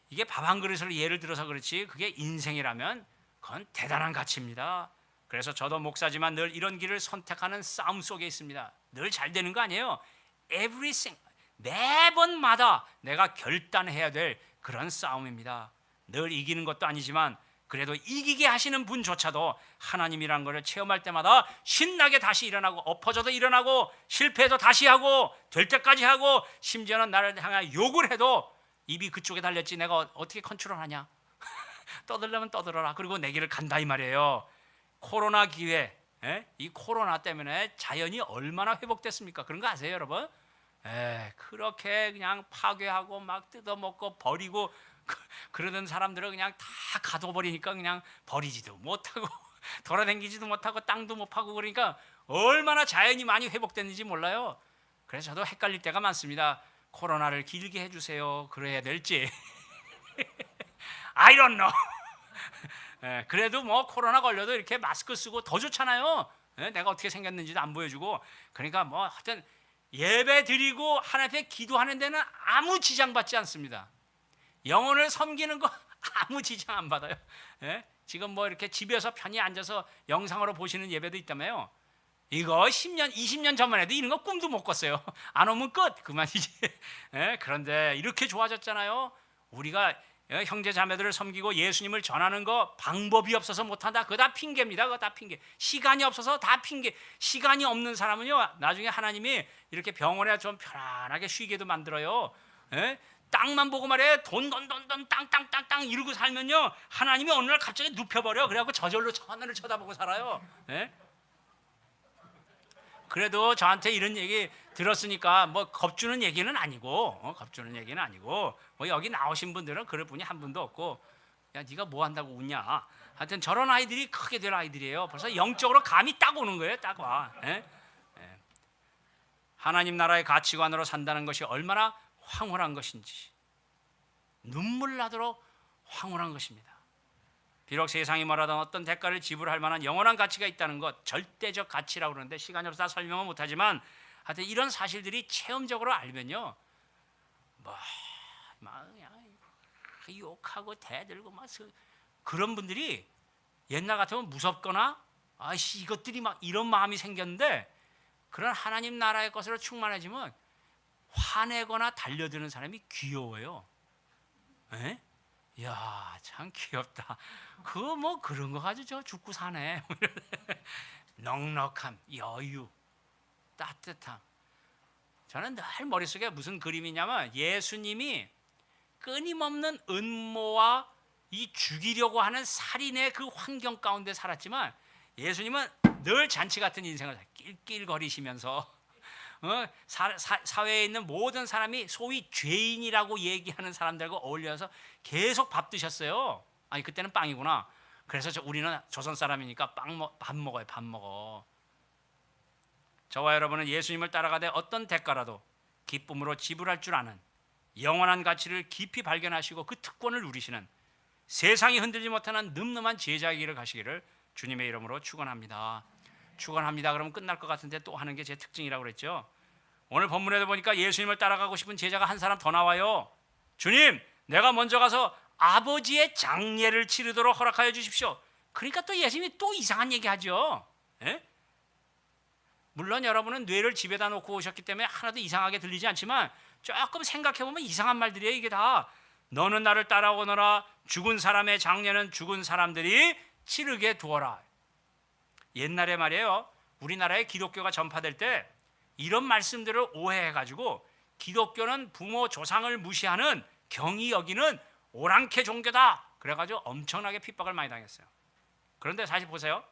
이게 밥 한 그릇을 예를 들어서 그렇지 그게 인생이라면 그건 대단한 가치입니다. 그래서 저도 목사지만 늘 이런 길을 선택하는 싸움 속에 있습니다. 늘 잘 되는 거 아니에요. 매번마다 내가 결단해야 될 그런 싸움입니다. 늘 이기는 것도 아니지만 그래도 이기게 하시는 분조차도 하나님이라는 것을 체험할 때마다 신나게 다시 일어나고 엎어져도 일어나고 실패해도 다시 하고 될 때까지 하고 심지어는 나를 향해 욕을 해도 입이 그쪽에 달렸지 내가 어떻게 컨트롤하냐. 떠들려면 떠들어라. 그리고 내 길을 간다 이 말이에요. 코로나 기회, 이 코로나 때문에 자연이 얼마나 회복됐습니까? 그런 거 아세요 여러분? 그렇게 그냥 파괴하고 막 뜯어먹고 버리고 그러던 사람들은 그냥 다 가둬버리니까 그냥 버리지도 못하고 돌아다니지도 못하고 땅도 못 파고 그러니까 얼마나 자연이 많이 회복됐는지 몰라요. 그래서 저도 헷갈릴 때가 많습니다. 코로나를 길게 해주세요. 그래야 될지 I don't know. 그래도 뭐 코로나 걸려도 이렇게 마스크 쓰고 더 좋잖아요. 내가 어떻게 생겼는지도 안 보여주고 그러니까 뭐 하여튼 예배 드리고 하나님 앞에 기도하는 데는 아무 지장 받지 않습니다. 영혼을 섬기는 거 아무 지장 안 받아요. 지금 뭐 이렇게 집에서 편히 앉아서 영상으로 보시는 예배도 있다며요. 이거 10년, 20년 전만 해도 이런 거 꿈도 못 꿨어요. 안 오면 끝 그만이지. 그런데 이렇게 좋아졌잖아요. 우리가 형제 자매들을 섬기고 예수님을 전하는 거 방법이 없어서 못한다. 그거 다 핑계입니다. 그거 다 핑계. 시간이 없어서 다 핑계. 시간이 없는 사람은요 나중에 하나님이 이렇게 병원에 좀 편안하게 쉬게도 만들어요. 땅만 보고 말해 돈 땅 이러고 살면요 하나님이 어느 날 갑자기 눕혀버려. 그래갖고 저절로 하늘을 쳐다보고 살아요. 그래도 저한테 이런 얘기 들었으니까 뭐 겁주는 얘기는 아니고 겁주는 얘기는 아니고 뭐 여기 나오신 분들은 그럴 분이 한 분도 없고 야 네가 뭐 한다고 웃냐. 하여튼 저런 아이들이 크게 될 아이들이에요. 벌써 영적으로 감이 딱 오는 거예요. 딱 와. 하나님 나라의 가치관으로 산다는 것이 얼마나 황홀한 것인지 눈물 나도록 황홀한 것입니다. 비록 세상이 말하던 어떤 대가를 지불할 만한 영원한 가치가 있다는 것, 절대적 가치라고 그러는데 시간이 없어서 다 설명은 못하지만 하여튼 이런 사실들이 체험적으로 알면요 막 그냥 욕하고 대들고 막 그런 분들이 옛날 같으면 무섭거나 아이씨 이것들이 막 이런 마음이 생겼는데 그런 하나님 나라의 것으로 충만해지면 화내거나 달려드는 사람이 귀여워요. 이야 참 귀엽다. 그거 뭐 그런 거 가지고 저 죽고 사네. 넉넉함, 여유, 따뜻함. 저는 늘 머릿속에 무슨 그림이냐면 예수님이 끊임없는 음모와 이 죽이려고 하는 살인의 그 환경 가운데 살았지만 예수님은 늘 잔치 같은 인생을 낄낄거리시면서 사회에 있는 모든 사람이 소위 죄인이라고 얘기하는 사람들과 어울려서 계속 밥 드셨어요. 아니 그때는 빵이구나. 그래서 우리는 조선 사람이니까 밥 먹어요. 밥 먹어. 저와 여러분은 예수님을 따라가되 어떤 대가라도 기쁨으로 지불할 줄 아는 영원한 가치를 깊이 발견하시고 그 특권을 누리시는 세상이 흔들지 못하는 늠름한 제자의 길을 가시기를 주님의 이름으로 축원합니다. 축원합니다. 그러면 끝날 것 같은데 또 하는 게 제 특징이라고 그랬죠. 오늘 본문에도 보니까 예수님을 따라가고 싶은 제자가 한 사람 더 나와요. 주님, 내가 먼저 가서 아버지의 장례를 치르도록 허락하여 주십시오. 그러니까 또 예수님이 또 이상한 얘기하죠. 물론 여러분은 뇌를 집에다 놓고 오셨기 때문에 하나도 이상하게 들리지 않지만 조금 생각해보면 이상한 말들이에요. 이게 다 너는 나를 따라오너라. 죽은 사람의 장례는 죽은 사람들이 치르게 두어라. 옛날에 말이에요. 우리나라에 기독교가 전파될 때 이런 말씀들을 오해해가지고 기독교는 부모 조상을 무시하는 경히 여기는 오랑캐 종교다. 그래가지고 엄청나게 핍박을 많이 당했어요. 그런데 사실 보세요.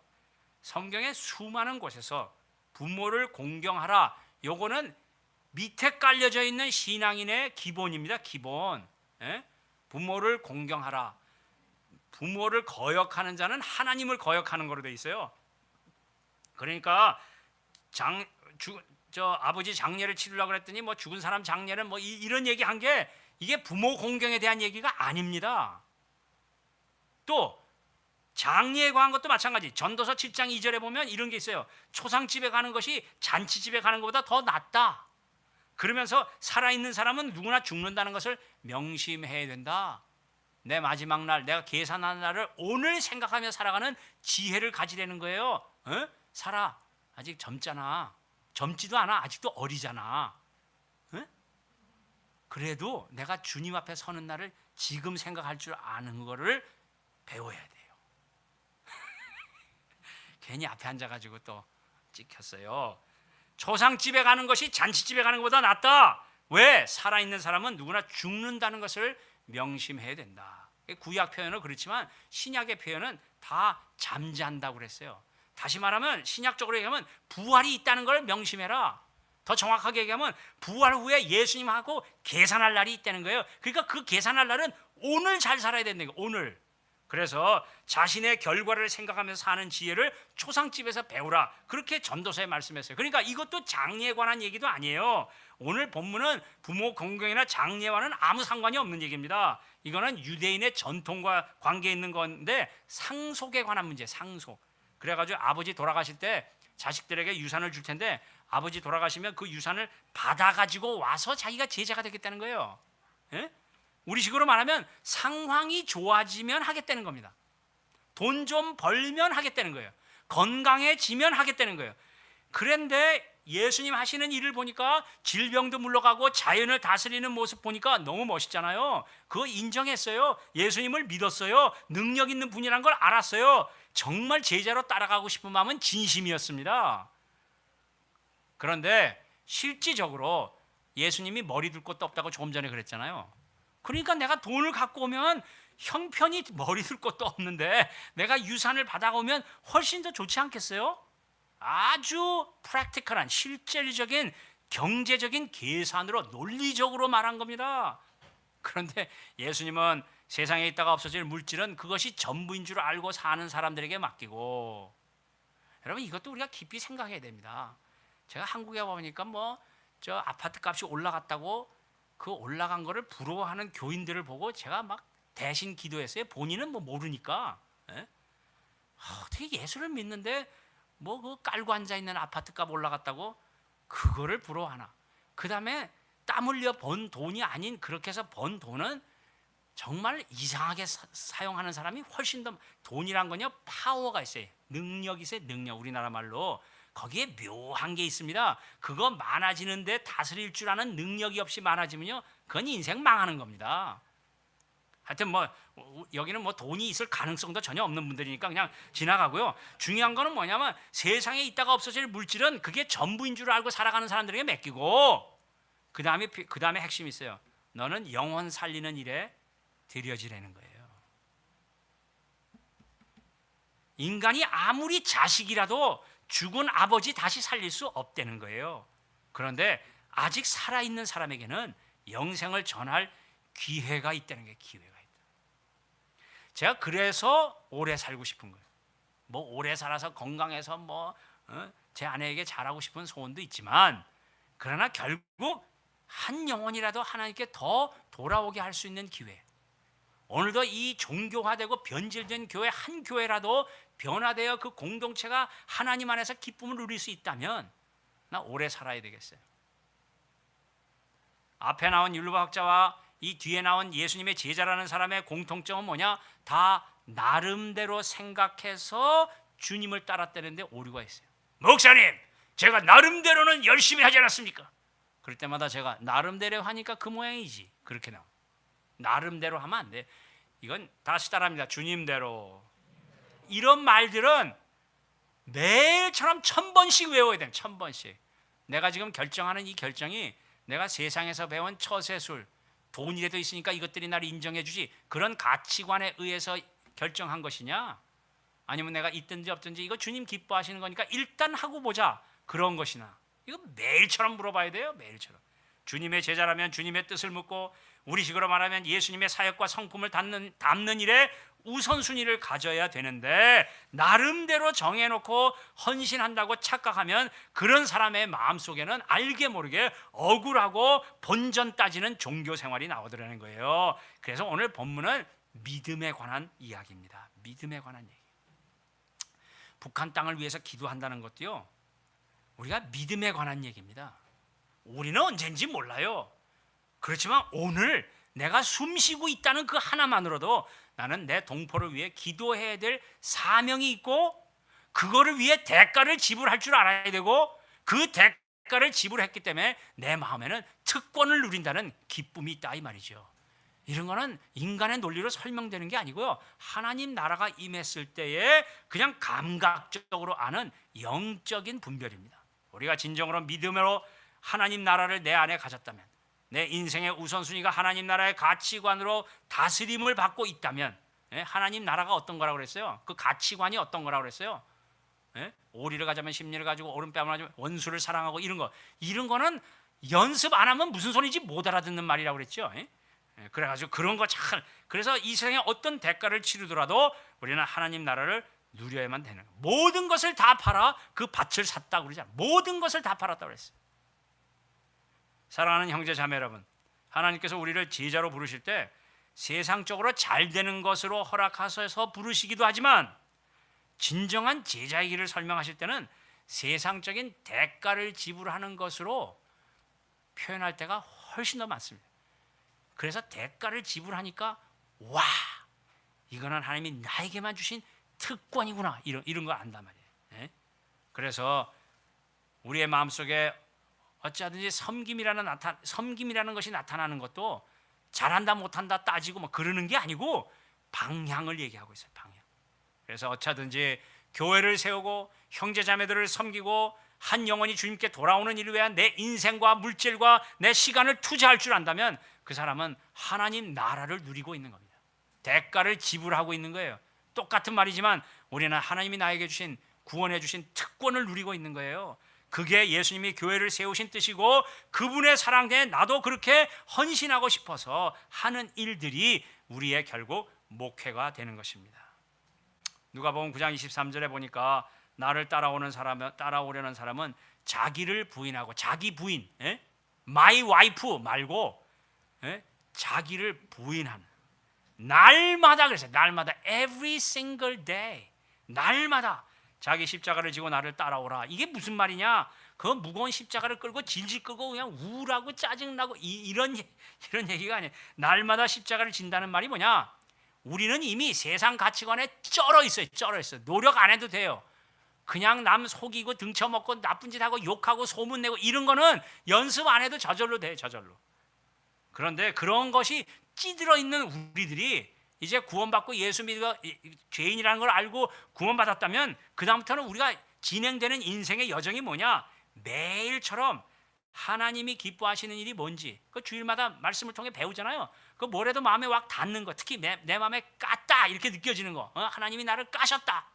성경의 수많은 곳에서 부모를 공경하라. 요거는 밑에 깔려져 있는 신앙인의 기본입니다. 기본. 부모를 공경하라. 부모를 거역하는 자는 하나님을 거역하는 거로 돼 있어요. 그러니까 아버지 장례를 치르려고 그랬더니 뭐 죽은 사람 장례는 뭐 이런 얘기한 게 이게 부모 공경에 대한 얘기가 아닙니다. 또 장례에 관한 것도 마찬가지. 전도서 7장 2절에 보면 이런 게 있어요. 초상집에 가는 것이 잔치집에 가는 것보다 더 낫다. 그러면서 살아있는 사람은 누구나 죽는다는 것을 명심해야 된다. 내 마지막 날, 내가 계산하는 날을 오늘 생각하며 살아가는 지혜를 가지려는 거예요. 어? 살아. 아직 젊잖아. 젊지도 않아. 아직도 어리잖아. 어? 그래도 내가 주님 앞에 서는 날을 지금 생각할 줄 아는 거를 배워야 돼요. 괜히 앞에 앉아가지고 또 찍혔어요. 초상집에 가는 것이 잔치집에 가는 것보다 낫다. 왜? 살아있는 사람은 누구나 죽는다는 것을 명심해야 된다. 구약 표현은 그렇지만 신약의 표현은 다 잠잔다고 그랬어요. 다시 말하면 신약적으로 얘기하면 부활이 있다는 걸 명심해라. 더 정확하게 얘기하면 부활 후에 예수님하고 계산할 날이 있다는 거예요. 그러니까 그 계산할 날은 오늘 잘 살아야 된다는 거예요. 오늘. 그래서 자신의 결과를 생각하면서 사는 지혜를 초상집에서 배우라. 그렇게 전도서에 말씀했어요. 그러니까 이것도 장례에 관한 얘기도 아니에요. 오늘 본문은 부모 건강이나 장례와는 아무 상관이 없는 얘기입니다. 이거는 유대인의 전통과 관계 있는 건데 상속에 관한 문제, 상속. 그래가지고 아버지 돌아가실 때 자식들에게 유산을 줄 텐데 아버지 돌아가시면 그 유산을 받아가지고 와서 자기가 제자가 되겠다는 거예요. 예? 우리식으로 말하면 상황이 좋아지면 하겠다는 겁니다. 돈 좀 벌면 하겠다는 거예요. 건강해지면 하겠다는 거예요. 그런데 예수님 하시는 일을 보니까 질병도 물러가고 자연을 다스리는 모습 보니까 너무 멋있잖아요. 그거 인정했어요. 예수님을 믿었어요. 능력 있는 분이라는 걸 알았어요. 정말 제자로 따라가고 싶은 마음은 진심이었습니다. 그런데 실질적으로 예수님이 머리 둘 곳도 없다고 조금 전에 그랬잖아요. 그러니까 내가 돈을 갖고 오면 형편이 머리 둘 곳도 없는데 내가 유산을 받아오면 훨씬 더 좋지 않겠어요? 아주 프랙티컬한 실질적인 경제적인 계산으로 논리적으로 말한 겁니다. 그런데 예수님은 세상에 있다가 없어질 물질은 그것이 전부인 줄 알고 사는 사람들에게 맡기고, 여러분 이것도 우리가 깊이 생각해야 됩니다. 제가 한국에 와보니까 저 아파트 값이 올라갔다고 그 올라간 거를 부러워하는 교인들을 보고 제가 막 대신 기도했어요. 본인은 모르니까. 예? 어떻게 예수를 믿는데 그 깔고 앉아 있는 아파트 값 올라갔다고 그거를 부러워하나? 그 다음에 땀 흘려 번 돈이 아닌 그렇게 해서 번 돈은 정말 이상하게 사용하는 사람이 훨씬 더, 돈이란 건요 파워가 있어요. 능력이 있어요. 능력. 우리나라 말로 거기에 묘한 게 있습니다. 그거 많아지는데 다스릴 줄 아는 능력이 없이 많아지면요 그건 인생 망하는 겁니다. 하여튼 여기는 돈이 있을 가능성도 전혀 없는 분들이니까 그냥 지나가고요. 중요한 거는 뭐냐면 세상에 있다가 없어질 물질은 그게 전부인 줄 알고 살아가는 사람들에게 맡기고, 그 다음에 핵심이 있어요. 너는 영혼 살리는 일에 들여지라는 거예요. 인간이 아무리 자식이라도 죽은 아버지 다시 살릴 수 없다는 거예요. 그런데 아직 살아있는 사람에게는 영생을 전할 기회가 있다는 게, 기회가 있다. 제가 그래서 오래 살고 싶은 거예요. 오래 살아서 건강해서 제 아내에게 잘하고 싶은 소원도 있지만, 그러나 결국 한 영혼이라도 하나님께 더 돌아오게 할 수 있는 기회. 오늘도 이 종교화되고 변질된 교회 한 교회라도 변화되어 그 공동체가 하나님 안에서 기쁨을 누릴 수 있다면 나 오래 살아야 되겠어요. 앞에 나온 율법학자와 이 뒤에 나온 예수님의 제자라는 사람의 공통점은 뭐냐? 다 나름대로 생각해서 주님을 따랐다는데 오류가 있어요. 목사님, 제가 나름대로는 열심히 하지 않았습니까? 그럴 때마다 제가 나름대로 하니까 그 모양이지. 그렇게 나와. 나름대로 하면 안 돼. 이건 다시 따라합니다. 주님대로. 이런 말들은 매일처럼 1000번씩 외워야 돼요. 1000번씩. 내가 지금 결정하는 이 결정이 내가 세상에서 배운 처세술, 돈이라도 있으니까 이것들이 나를 인정해 주지, 그런 가치관에 의해서 결정한 것이냐, 아니면 내가 있든지 없든지 이거 주님 기뻐하시는 거니까 일단 하고 보자, 그런 것이나, 이거 매일처럼 물어봐야 돼요. 매일처럼. 주님의 제자라면 주님의 뜻을 묻고, 우리식으로 말하면 예수님의 사역과 성품을 담는 일에 우선순위를 가져야 되는데, 나름대로 정해놓고 헌신한다고 착각하면 그런 사람의 마음속에는 알게 모르게 억울하고 본전 따지는 종교 생활이 나오더라는 거예요. 그래서 오늘 본문은 믿음에 관한 이야기입니다. 믿음에 관한 얘기. 북한 땅을 위해서 기도한다는 것도요, 우리가 믿음에 관한 얘기입니다. 우리는 언젠지 몰라요. 그렇지만 오늘 내가 숨 쉬고 있다는 그 하나만으로도 나는 내 동포를 위해 기도해야 될 사명이 있고, 그거를 위해 대가를 지불할 줄 알아야 되고, 그 대가를 지불했기 때문에 내 마음에는 특권을 누린다는 기쁨이 있다, 이 말이죠. 이런 거는 인간의 논리로 설명되는 게 아니고요, 하나님 나라가 임했을 때에 그냥 감각적으로 아는 영적인 분별입니다. 우리가 진정으로 믿음으로 하나님 나라를 내 안에 가졌다면, 내 인생의 우선순위가 하나님 나라의 가치관으로 다스림을 받고 있다면, 하나님 나라가 어떤 거라고 그랬어요? 그 가치관이 어떤 거라고 그랬어요? 오리를 가자면 십리를 가지고 오른뺨을 가지고 원수를 사랑하고, 이런 거는 연습 안 하면 무슨 소리인지 못 알아듣는 말이라고 그랬죠. 그래가지고 그런 거 잘, 그래서 이 세상에 어떤 대가를 치르더라도 우리는 하나님 나라를 누려야만 되는 거예요. 모든 것을 다 팔아 그 밭을 샀다고 그러잖아요. 모든 것을 다 팔았다고 그랬어요. 사랑하는 형제 자매 여러분, 하나님께서 우리를 제자로 부르실 때 세상적으로 잘 되는 것으로 허락하셔서 부르시기도 하지만, 진정한 제자의 길을 설명하실 때는 세상적인 대가를 지불하는 것으로 표현할 때가 훨씬 더 많습니다. 그래서 대가를 지불하니까, 와, 이거는 하나님이 나에게만 주신 특권이구나, 이런 거 안단 말이에요. 그래서 우리의 마음속에 어찌하든지 섬김이라는 것이 나타나는 것도 잘한다 못한다 따지고 뭐 그러는 게 아니고 방향을 얘기하고 있어요. 방향. 그래서 어찌하든지 교회를 세우고 형제 자매들을 섬기고 한 영혼이 주님께 돌아오는 일을 위한 내 인생과 물질과 내 시간을 투자할 줄 안다면, 그 사람은 하나님 나라를 누리고 있는 겁니다. 대가를 지불하고 있는 거예요. 똑같은 말이지만 우리는 하나님이 나에게 주신, 구원해 주신 특권을 누리고 있는 거예요. 그게 예수님이 교회를 세우신 뜻이고, 그분의 사랑에 나도 그렇게 헌신하고 싶어서 하는 일들이 우리의 결국 목회가 되는 것입니다. 누가복음 9장 23절에 보니까 나를 따라오려는 사람은 자기를 부인하고, 자기 부인, my wife 말고 자기를 부인하는, 날마다, 그래서 날마다, every single day, 날마다 자기 십자가를 지고 나를 따라오라. 이게 무슨 말이냐? 그 무거운 십자가를 끌고 질질 끌고 그냥 우울하고 짜증나고 이런 얘기가 아니에요. 날마다 십자가를 진다는 말이 뭐냐? 우리는 이미 세상 가치관에 쩔어 있어요. 노력 안 해도 돼요. 그냥 남 속이고 등쳐먹고 나쁜 짓 하고 욕하고 소문내고 이런 거는 연습 안 해도 저절로 돼요. 저절로. 그런데 그런 것이 찌들어 있는 우리들이 이제 구원받고 예수 믿고 죄인이라는 걸 알고 구원받았다면, 그 다음부터는 우리가 진행되는 인생의 여정이 뭐냐? 매일처럼 하나님이 기뻐하시는 일이 뭔지 그 주일마다 말씀을 통해 배우잖아요. 그 뭐래도 마음에 확 닿는 거, 특히 내 마음에 깠다 이렇게 느껴지는 거, 하나님이 나를 까셨다.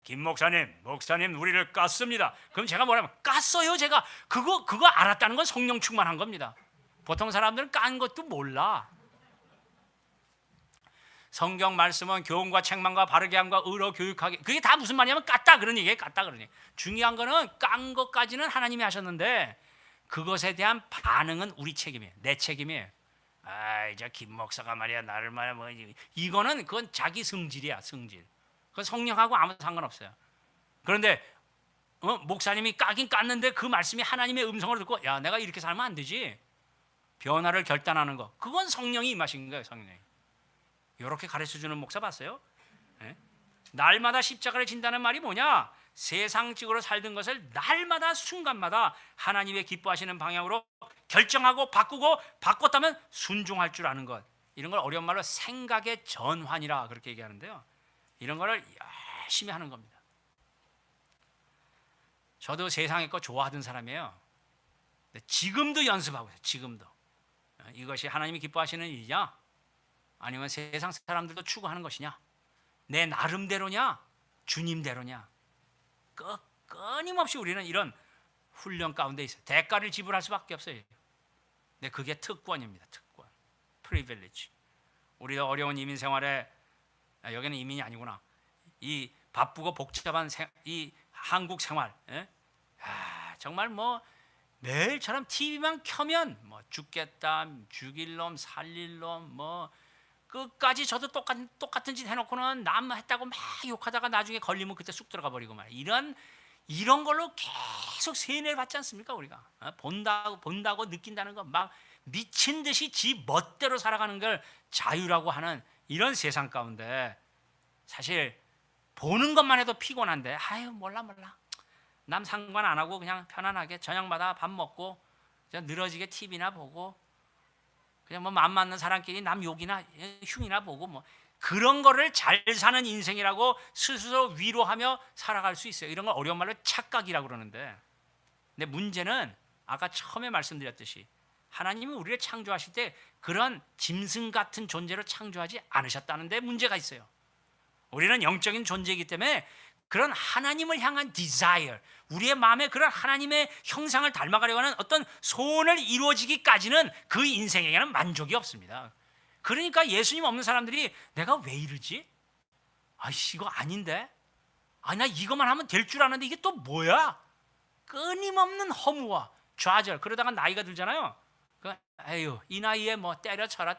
김 목사님 우리를 깠습니다. 그럼 제가 뭐라면, 깠어요. 제가 그거 알았다는 건 성령 충만한 겁니다. 보통 사람들은 깐 것도 몰라. 성경 말씀은 교훈과 책망과 바르게 함과 의로 교육하게, 그게 다 무슨 말이냐면 깠다 그런 얘기예요. 깠다 그런 얘기. 중요한 거는 깐 것까지는 하나님이 하셨는데, 그것에 대한 반응은 우리 책임이에요. 내 책임이에요. 이제 김 목사가 말이야 나를 말이야 뭐, 이거는 그건 자기 성질이야. 성질. 그건 성령하고 아무 상관없어요. 그런데 목사님이 까긴 깠는데 그 말씀이 하나님의 음성을 듣고, 야, 내가 이렇게 살면 안 되지, 변화를 결단하는 거, 그건 성령이 임하신 거예요. 성령이. 이렇게 가르쳐주는 목사 봤어요? 날마다 십자가를 진다는 말이 뭐냐? 세상적으로 살던 것을 날마다 순간마다 하나님의 기뻐하시는 방향으로 결정하고 바꾸고, 바꿨다면 순종할 줄 아는 것, 이런 걸 어려운 말로 생각의 전환이라 그렇게 얘기하는데요. 이런 거를 열심히 하는 겁니다. 저도 세상의 거 좋아하던 사람이에요. 근데 지금도 연습하고 있어요. 지금도. 이것이 하나님이 기뻐하시는 일이냐? 아니면 세상 사람들도 추구하는 것이냐? 내 나름대로냐? 주님대로냐? 끊임없이 우리는 이런 훈련 가운데 있어요. 대가를 지불할 수밖에 없어요. 근데 그게 특권입니다. 특권, 프리빌리지. 우리가 어려운 이민 생활에, 여기는 이민이 아니구나, 이 바쁘고 복잡한 이 한국 생활, 정말 뭐 매일처럼 TV만 켜면 뭐 죽겠다, 죽일 놈, 살릴 놈, 뭐 끝까지 저도 똑같은 짓 해놓고는 남 했다고 막 욕하다가 나중에 걸리면 그때 쑥 들어가 버리고 말이야. 이런 걸로 계속 세뇌 받지 않습니까 우리가? 본다고 느낀다는 거 막 미친 듯이 지 멋대로 살아가는 걸 자유라고 하는 이런 세상 가운데 사실 보는 것만 해도 피곤한데 아유 몰라 남 상관 안 하고 그냥 편안하게 저녁마다 밥 먹고 그냥 늘어지게 TV나 보고 그냥 뭐 맘 맞는 사람끼리 남 욕이나 흉이나 보고 뭐 그런 거를 잘 사는 인생이라고 스스로 위로하며 살아갈 수 있어요. 이런 걸 어려운 말로 착각이라고 그러는데, 근데 문제는 아까 처음에 말씀드렸듯이 하나님이 우리를 창조하실 때 그런 짐승 같은 존재로 창조하지 않으셨다는 데 문제가 있어요. 우리는 영적인 존재이기 때문에 그런 하나님을 향한 desire, 우리의 마음에 그런 하나님의 형상을 닮아가려고 하는 어떤 소원을 이루어지기까지는 그 인생에게는 만족이 없습니다. 그러니까 예수님 없는 사람들이 내가 왜 이러지? 아이씨 이거 아닌데? 나 이것만 하면 될 줄 아는데 이게 또 뭐야? 끊임없는 허무와 좌절. 그러다가 나이가 들잖아요. 에휴 이 나이에 뭐 때려쳐라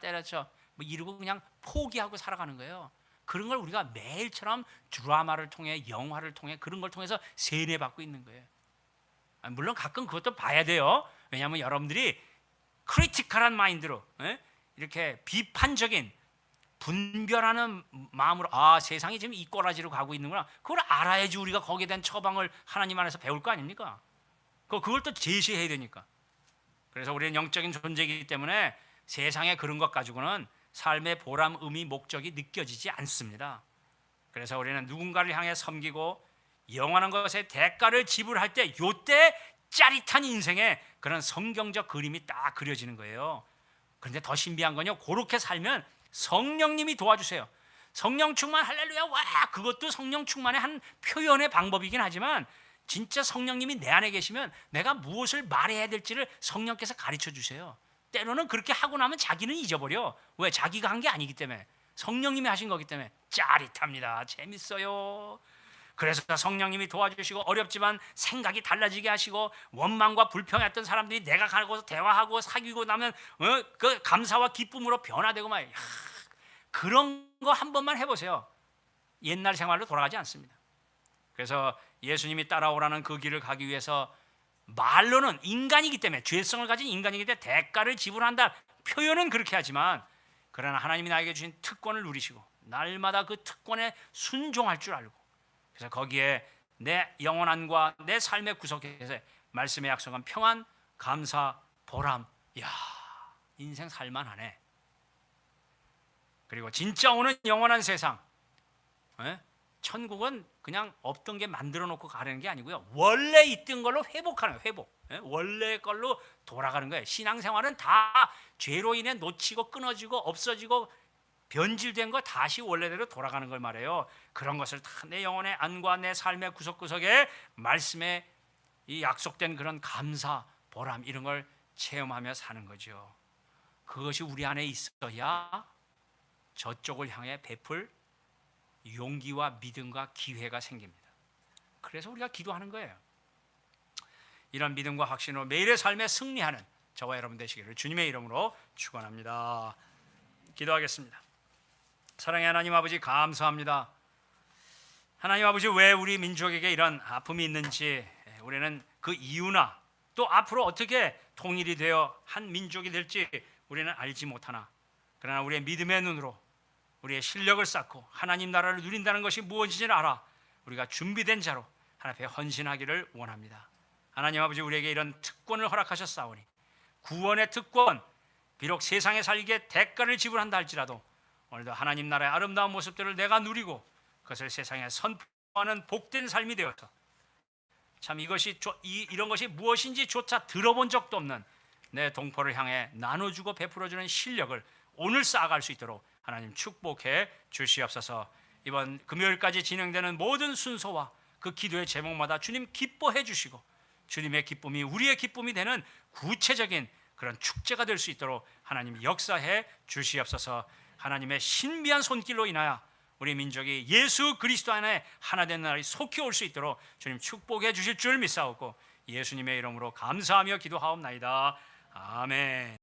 뭐 이러고 그냥 포기하고 살아가는 거예요. 그런 걸 우리가 매일처럼 드라마를 통해 영화를 통해 그런 걸 통해서 세뇌받고 있는 거예요. 물론 가끔 그것도 봐야 돼요. 왜냐하면 여러분들이 크리티컬한 마인드로 이렇게 비판적인 분별하는 마음으로 세상이 지금 이 꼬라지로 가고 있는구나. 그걸 알아야지 우리가 거기에 대한 처방을 하나님 안에서 배울 거 아닙니까? 그걸 또 제시해야 되니까. 그래서 우리는 영적인 존재이기 때문에 세상에 그런 것 가지고는 삶의 보람, 의미, 목적이 느껴지지 않습니다. 그래서 우리는 누군가를 향해 섬기고 영원한 것에 대가를 지불할 때 요때 짜릿한 인생의 그런 성경적 그림이 딱 그려지는 거예요. 그런데 더 신비한 건요, 그렇게 살면 성령님이 도와주세요. 성령 충만 할렐루야 와 그것도 성령 충만의 한 표현의 방법이긴 하지만 진짜 성령님이 내 안에 계시면 내가 무엇을 말해야 될지를 성령께서 가르쳐 주세요. 때로는 그렇게 하고 나면 자기는 잊어버려. 왜? 자기가 한 게 아니기 때문에, 성령님이 하신 거기 때문에 짜릿합니다. 재밌어요. 그래서 성령님이 도와주시고 어렵지만 생각이 달라지게 하시고 원망과 불평했던 사람들이 내가 가고 대화하고 사귀고 나면 그 감사와 기쁨으로 변화되고 막 그런 거 한 번만 해보세요. 옛날 생활로 돌아가지 않습니다. 그래서 예수님이 따라오라는 그 길을 가기 위해서 말로는 인간이기 때문에, 죄성을 가진 인간이기 때문에 대가를 지불한다 표현은 그렇게 하지만, 그러나 하나님이 나에게 주신 특권을 누리시고 날마다 그 특권에 순종할 줄 알고, 그래서 거기에 내 영원함과 내 삶의 구석에서 말씀의 약속한 평안, 감사, 보람, 인생 살만하네. 그리고 진짜 오는 영원한 세상, 천국은 그냥 없던 게 만들어 놓고 가는 게 아니고요, 원래 있던 걸로 회복하는 거예요. 회복. 원래 걸로 돌아가는 거예요. 신앙생활은 다 죄로 인해 놓치고 끊어지고 없어지고 변질된 거 다시 원래대로 돌아가는 걸 말해요. 그런 것을 다 내 영혼의 안과 내 삶의 구석구석에 말씀에 이 약속된 그런 감사, 보람 이런 걸 체험하며 사는 거죠. 그것이 우리 안에 있어야 저쪽을 향해 베풀 용기와 믿음과 기회가 생깁니다. 그래서 우리가 기도하는 거예요. 이런 믿음과 확신으로 매일의 삶에 승리하는 저와 여러분 되시기를 주님의 이름으로 축원합니다. 기도하겠습니다. 사랑의 하나님 아버지, 감사합니다. 하나님 아버지, 왜 우리 민족에게 이런 아픔이 있는지 우리는 그 이유나 또 앞으로 어떻게 통일이 되어 한 민족이 될지 우리는 알지 못하나, 그러나 우리의 믿음의 눈으로 우리의 실력을 쌓고 하나님 나라를 누린다는 것이 무엇인지를 알아 우리가 준비된 자로 하나님 앞에 헌신하기를 원합니다. 하나님 아버지, 우리에게 이런 특권을 허락하셨사오니 구원의 특권, 비록 세상에 살기에 대가를 지불한다 할지라도 오늘도 하나님 나라의 아름다운 모습들을 내가 누리고 그것을 세상에 선포하는 복된 삶이 되어서 참 이런 것이 무엇인지조차 들어본 적도 없는 내 동포를 향해 나눠주고 베풀어주는 실력을 오늘 쌓아갈 수 있도록 하나님 축복해 주시옵소서. 이번 금요일까지 진행되는 모든 순서와 그 기도의 제목마다 주님 기뻐해 주시고 주님의 기쁨이 우리의 기쁨이 되는 구체적인 그런 축제가 될 수 있도록 하나님 역사해 주시옵소서. 하나님의 신비한 손길로 인하여 우리 민족이 예수 그리스도 안에 하나 된 날이 속히 올 수 있도록 주님 축복해 주실 줄 믿사옵고 예수님의 이름으로 감사하며 기도하옵나이다. 아멘.